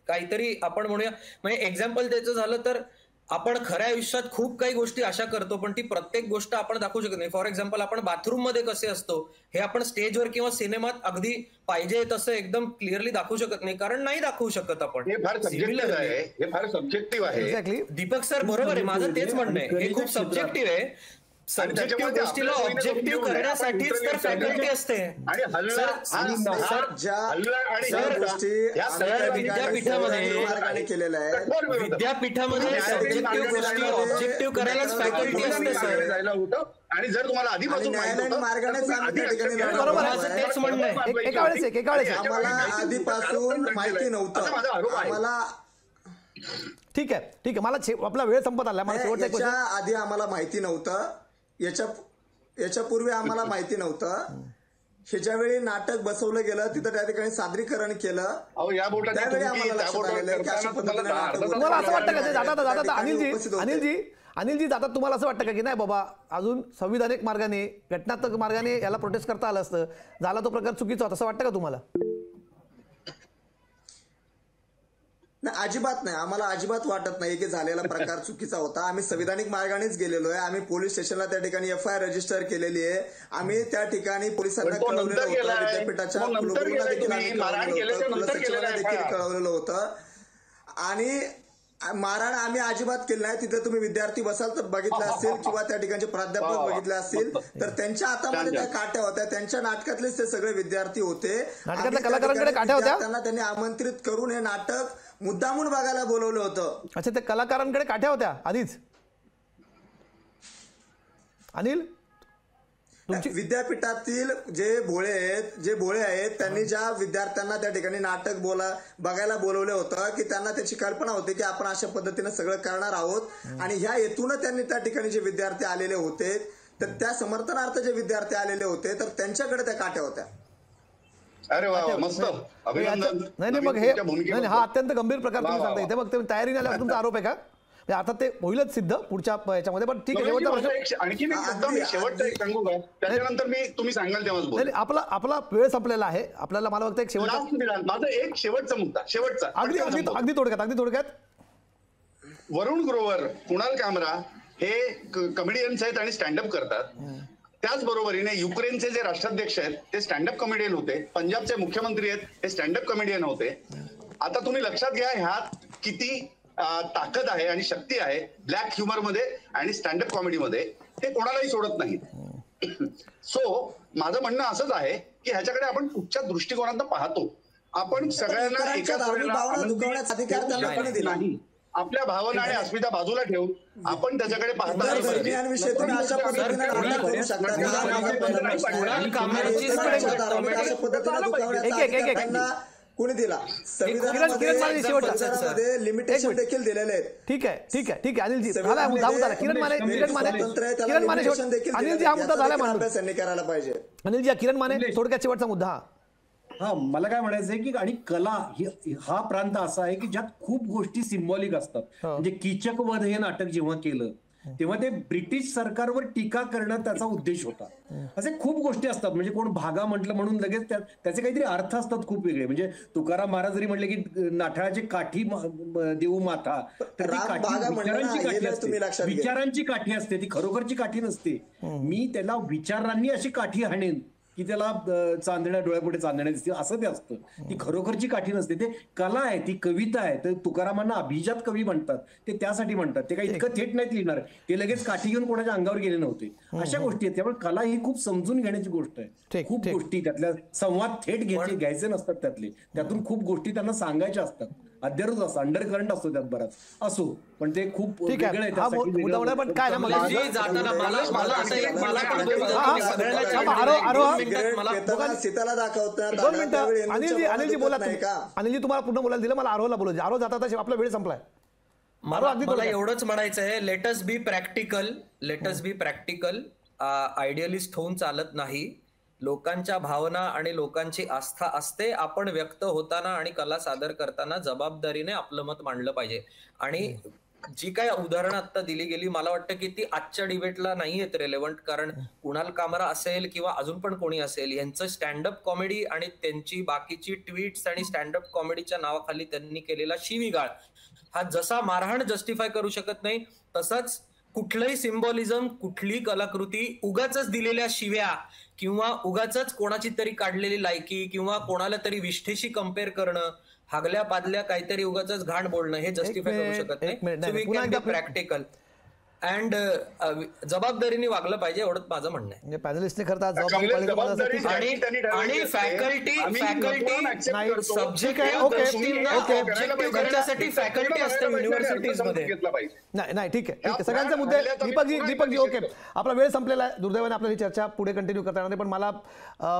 काहीतरी आपण म्हणूया, म्हणजे एक्झाम्पल द्यायचं झालं तर आपण खऱ्या आयुष्यात खूप काही गोष्टी अशा करतो, पण ती प्रत्येक गोष्ट आपण दाखवू शकत नाही. फॉर एक्झाम्पल आपण बाथरूम मध्ये कसे असतो हे आपण स्टेजवर किंवा सिनेमात अगदी पाहिजे तसं एकदम क्लिअरली दाखवू शकत नाही, कारण नाही दाखवू शकत आपण. हे फार सब्जेक्टिव्ह आहे, हे फार सब्जेक्टिव्ह आहे. एक्झॅक्टली दीपक सर बरोबर आहे, माझं तेच म्हणणं आहे, हे खूप सब्जेक्टिव्ह आहे. सब्जेक्टिव्ह गोष्टीला ऑब्जेक्टिव्ह करण्यासाठीच तर फॅकल्टी असते. आणि विद्यापीठामध्ये सब्जेक्टिव्ह गोष्टी ऑब्जेक्टिव्ह करायलाच फॅकल्टी असते सर. आणि जर तुम्हाला आधीपासून बरोबर तेच म्हणणं आहे. एका वेळेस आम्हाला आधीपासून माहिती नव्हतं. माझा आरोप आहे. आम्हाला ठीक आहे मला आपला वेळ संपत आला. मला शेवटचा याच्या आधी आम्हाला माहिती नव्हतं, याच्यापूर्वी आम्हाला माहिती नव्हतं. हे ज्यावेळी नाटक बसवलं गेलं तिथं त्या ठिकाणी सादरीकरण केलं, त्यावेळी आम्हाला लक्षात आलेलं की अशा पद्धतीने नाटक तुम्हाला असं वाटतं का जाता अनिलजी जातात, तुम्हाला असं वाटतं का की नाही बाबा अजून संविधानिक मार्गाने घटनात्मक मार्गाने याला प्रोटेस्ट करता आलं असतं, झाला तो प्रकार चुकीचा होता असं वाटतं का तुम्हाला? नाही, अजिबात नाही. आम्हाला अजिबात वाटत नाही की झालेला प्रकार चुकीचा होता. आम्ही संविधानिक मार्गानेच गेलेलो आहे. आम्ही पोलीस स्टेशनला त्या ठिकाणी FIR रजिस्टर केलेली आहे. आम्ही त्या ठिकाणी पोलिसांना कळवलेलं होतं, विद्यापीठाच्या कुलगुरूंना देखील आम्ही कळवलेलं होतं, कुलसचिवांना देखील कळवलेलं होतं. आणि मारहाण आम्ही अजिबात केली नाही. तिथे तुम्ही विद्यार्थी बसाल तर बघितलं असेल किंवा त्या ठिकाणचे प्राध्यापक बघितले असतील तर त्यांच्या हातामध्ये त्या काट्या होत्या. त्यांच्या नाटकातलेच ते सगळे विद्यार्थी होते. कलाकारांकडे काट्या होत्या, त्यांना त्यांनी आमंत्रित करून हे नाटक मुद्दामून बघायला बोलवलं होतं. अच्छा, ते कलाकारांकडे काठ्या होत्या आधीच. अनिल, विद्यापीठातील जे भोळे आहेत त्यांनी ज्या विद्यार्थ्यांना त्या ठिकाणी नाटक बघायला बोलवलं होतं की त्यांना त्याची कल्पना होती की आपण अशा पद्धतीने सगळं करणार आहोत, आणि ह्या हेतून त्यांनी त्या ठिकाणी जे विद्यार्थी आलेले होते तर त्या समर्थनार्थ जे विद्यार्थी आलेले होते तर त्यांच्याकडे त्या काट्या होत्या. अरे वा, मस्त, अभिनंदन. नाही मग हे हा अत्यंत गंभीर प्रकार तुम्ही सांगता. इथे मग तुम्ही तयारी नाही तुमचा आरोप आहे का? आता ते होईलच सिद्ध पुढच्या याच्यामध्ये, पण ठीक आहे. आणखी शेवटचा एक सांगू का, त्याच्यानंतर तुम्ही सांगाल तेव्हाच बोल. आपला वेळ संपलेला आहे. आपल्याला मला वाटतं एक शेवटचा, माझा एक शेवटचा मुद्दा, अगदी थोडक्यात. वरुण ग्रोवर, कुणाल कामरा हे कॉमेडियन्स आहेत आणि स्टँडअप करतात. त्याचबरोबरीने युक्रेनचे जे राष्ट्राध्यक्ष आहेत ते स्टँडअप कॉमेडियन होते. पंजाबचे मुख्यमंत्री आहेत हे स्टँडअप कॉमेडियन होते. आता तुम्ही लक्षात घ्या ह्यात किती ताकद आहे आणि शक्ती आहे ब्लॅक ह्युमर मध्ये आणि स्टँडअप कॉमेडीमध्ये. ते कोणालाही सोडत नाही. सो माझं म्हणणं असंच आहे की ह्याच्याकडे आपण कुठच्या दृष्टिकोनातून पाहतो. आपण सगळ्यांना एका नाही, आपल्या भावना आणि अस्मिता बाजूला ठेवून आपण त्याच्याकडे पाहता कोणी दिला, संविधानामध्ये लिमिटेशन देखील दिलेले आहेत. ठीक आहे अनिलजी, झाला मुद्दा झाला. किरण माने अनिलजी हा मुद्दा झाला करायला पाहिजे. अनिलजी, किरण माने थोडक्यात शेवटचा मुद्दा. हा, मला काय म्हणायचं आहे की आणि कला हा प्रांत असा आहे की ज्यात खूप गोष्टी सिम्बॉलिक असतात. म्हणजे कीचक वध हे नाटक जेव्हा केलं तेव्हा ते ब्रिटिश सरकारवर टीका करणं त्याचा उद्देश होता. असे खूप गोष्टी असतात. म्हणजे कोण भागा म्हटलं म्हणून लगेच त्याचे काहीतरी अर्थ असतात खूप वेगळे. म्हणजे तुकाराम महाराज जरी म्हटले की नाठाळाची काठी देऊ माथा, तर ती काठी विचारांची काठी असते, ती खरोखरची काठी नसते. मी त्याला विचारांनी अशी काठी हाणेन की त्याला चांदण्या डोळ्यापुढे चांदण्या दिसतील असं ते असतं. ती खरोखरची काठी नसते. ते कला आहे, ती कविता आहे. तर तुकारामांना अभिजात कवी म्हणतात, ते त्यासाठी म्हणतात. ते काही इतकं थेट नाहीत लिहिणार, ते लगेच काठी घेऊन कोणाच्या अंगावर गेले नव्हते. अशा गोष्टी आहेत. त्यामुळे कला ही खूप समजून घेण्याची गोष्ट आहे. खूप गोष्टी त्यातल्या संवाद थेट घ्यायचे नसतात त्यातले. त्यातून खूप गोष्टी त्यांना सांगायच्या असतात. अध्यारोच असतो, अंडर करंट असतो त्यात बराच असो, पण ते खूप वेगळं आहे. पण काय सीताला दाखवतात. अनिलजी बोला. अनिलजी तुम्हाला पूर्ण बोलायला दिलं, मला आरोहला बोलू. आरोह जाता आपला वेळ संपलाय. मला एवढंच म्हणायचं आहे, लेट अस बी प्रॅक्टिकल. आयडियलिस्ट होऊन चालत नाही. लोकांच्या भावना आणि लोकांची आस्था असते. आपण व्यक्त होताना आणि कला सादर करताना जबाबदारीने आपलं मत मांडलं पाहिजे. आणि जी काय उदाहरणं आता दिली गेली मला वाटतं की ती आजच्या डिबेटला नाही आहेत रेलेव्हंट, कारण कुणाल कामरा असेल किंवा अजून पण कोणी असेल यांचं स्टँडअप कॉमेडी आणि त्यांची बाकीची ट्विट्स आणि स्टँडअप कॉमेडीच्या नावाखाली त्यांनी केलेला शिवीगाळ हा जसा मारहाण जस्टिफाय करू शकत नाही, तसाच कुठलंही सिम्बॉलिझम, कुठली कलाकृती उगाच दिलेल्या शिव्या किंवा उगाच कोणाची तरी काढलेली लायकी किंवा कोणाला तरी विष्ठेशी कम्पेअर करणं, हागल्या पादल्या काहीतरी उगाच घाण बोलणं हे जस्टिफाय करू शकत नाही. प्रॅक्टिकल अँड जबाबदारीने वागलं पाहिजे एवढंच माझं म्हणणं आहे. पॅनलिस्टने खरं तर आणि फॅकल्टी करण्यासाठी फॅकल्टी असते युनिव्हर्सिटीजमध्ये. नाही ठीक आहे सगळ्यांचे मुद्दे. दीपकजी ओके, आपला वेळ संपलेला आहे. दुर्दैवाने आपल्याला ही चर्चा पुढे कंटिन्यू करता येणार नाही, पण मला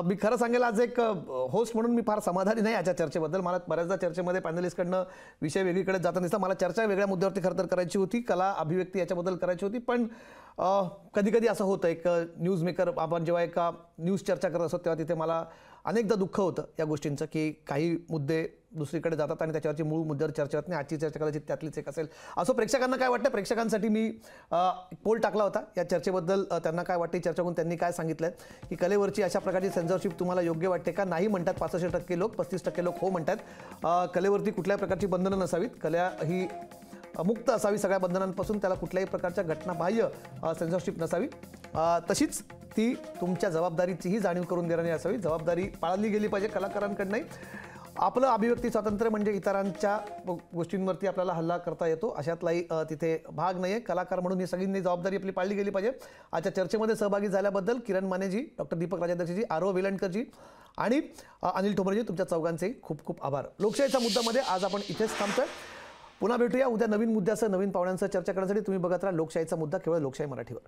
मी खरं सांगेल आज एक होस्ट म्हणून मी फार समाधानी नाही याच्या चर्चेबद्दल. मला बऱ्याचदा चर्चेमध्ये पॅनलिस्टकडनं विषय वेगळीकडे जाता दिसला. मला चर्चा वेगळ्या मुद्द्यावरती खरं तर करायची होती, कला अभिव्यक्ती याच्याबद्दल करायची होती, पण कधी कधी असं होतं एक न्यूज मेकर, आपण जेव्हा एका न्यूज चर्चा करत असतो तेव्हा तिथे मला अनेकदा दुःख होतं या गोष्टींचं की काही मुद्दे दुसरीकडे जातात आणि त्याच्यावरची मूळ मुद्द्यावर चर्चा होत नाही. आजची चर्चा कदाचित त्यातलीच एक असेल. असं प्रेक्षकांना काय वाटतं? प्रेक्षकांसाठी मी पोल टाकला होता या चर्चेबद्दल. त्यांना काय वाटते चर्चा करून त्यांनी काय सांगितलं आहे की कलेवरची अशा प्रकारची सेन्सॉरशिप तुम्हाला योग्य वाटते का? नाही म्हणतात 65% लोक, 35% लोक हो म्हणतात. कलेवरती कुठल्याही प्रकारची बंधनं नसावीत, कला ही मुक्त असावी सगळ्या बंधनांपासून, त्याला कुठल्याही प्रकारच्या घटनाबाह्य सेन्सॉरशिप नसावी, तशीच ती तुमच्या जबाबदारीचीही जाणीव करून देणारी असावी. जबाबदारी पाळली गेली पाहिजे कलाकारांकडनंही. आपलं अभिव्यक्ती स्वातंत्र्य म्हणजे इतरांच्या गोष्टींवरती आपल्याला हल्ला करता येतो अशातलाही तिथे भाग नाही आहे. कलाकार म्हणून ही सगळ्यांनी जबाबदारी आपली पाळली गेली पाहिजे. आजच्या चर्चेमध्ये सहभागी झाल्याबद्दल किरण मानेजी, डॉक्टर दीपक राजाध्यक्षजी, आरव वेलणकरजी आणि अनिल ठोंबरेजी तुमच्या चौघांचे खूप खूप आभार. लोकशाहीचा मुद्द्यामध्ये आज आपण इथेच थांबतोय. पुन्हा भेटूया उद्या नवीन मुद्द्यासह, नवीन पाहुण्यांसह चर्चा करण्यासाठी. तुम्ही बघत राहा लोकशाहीचा मुद्दा केवळ लोकशाही मराठीवर.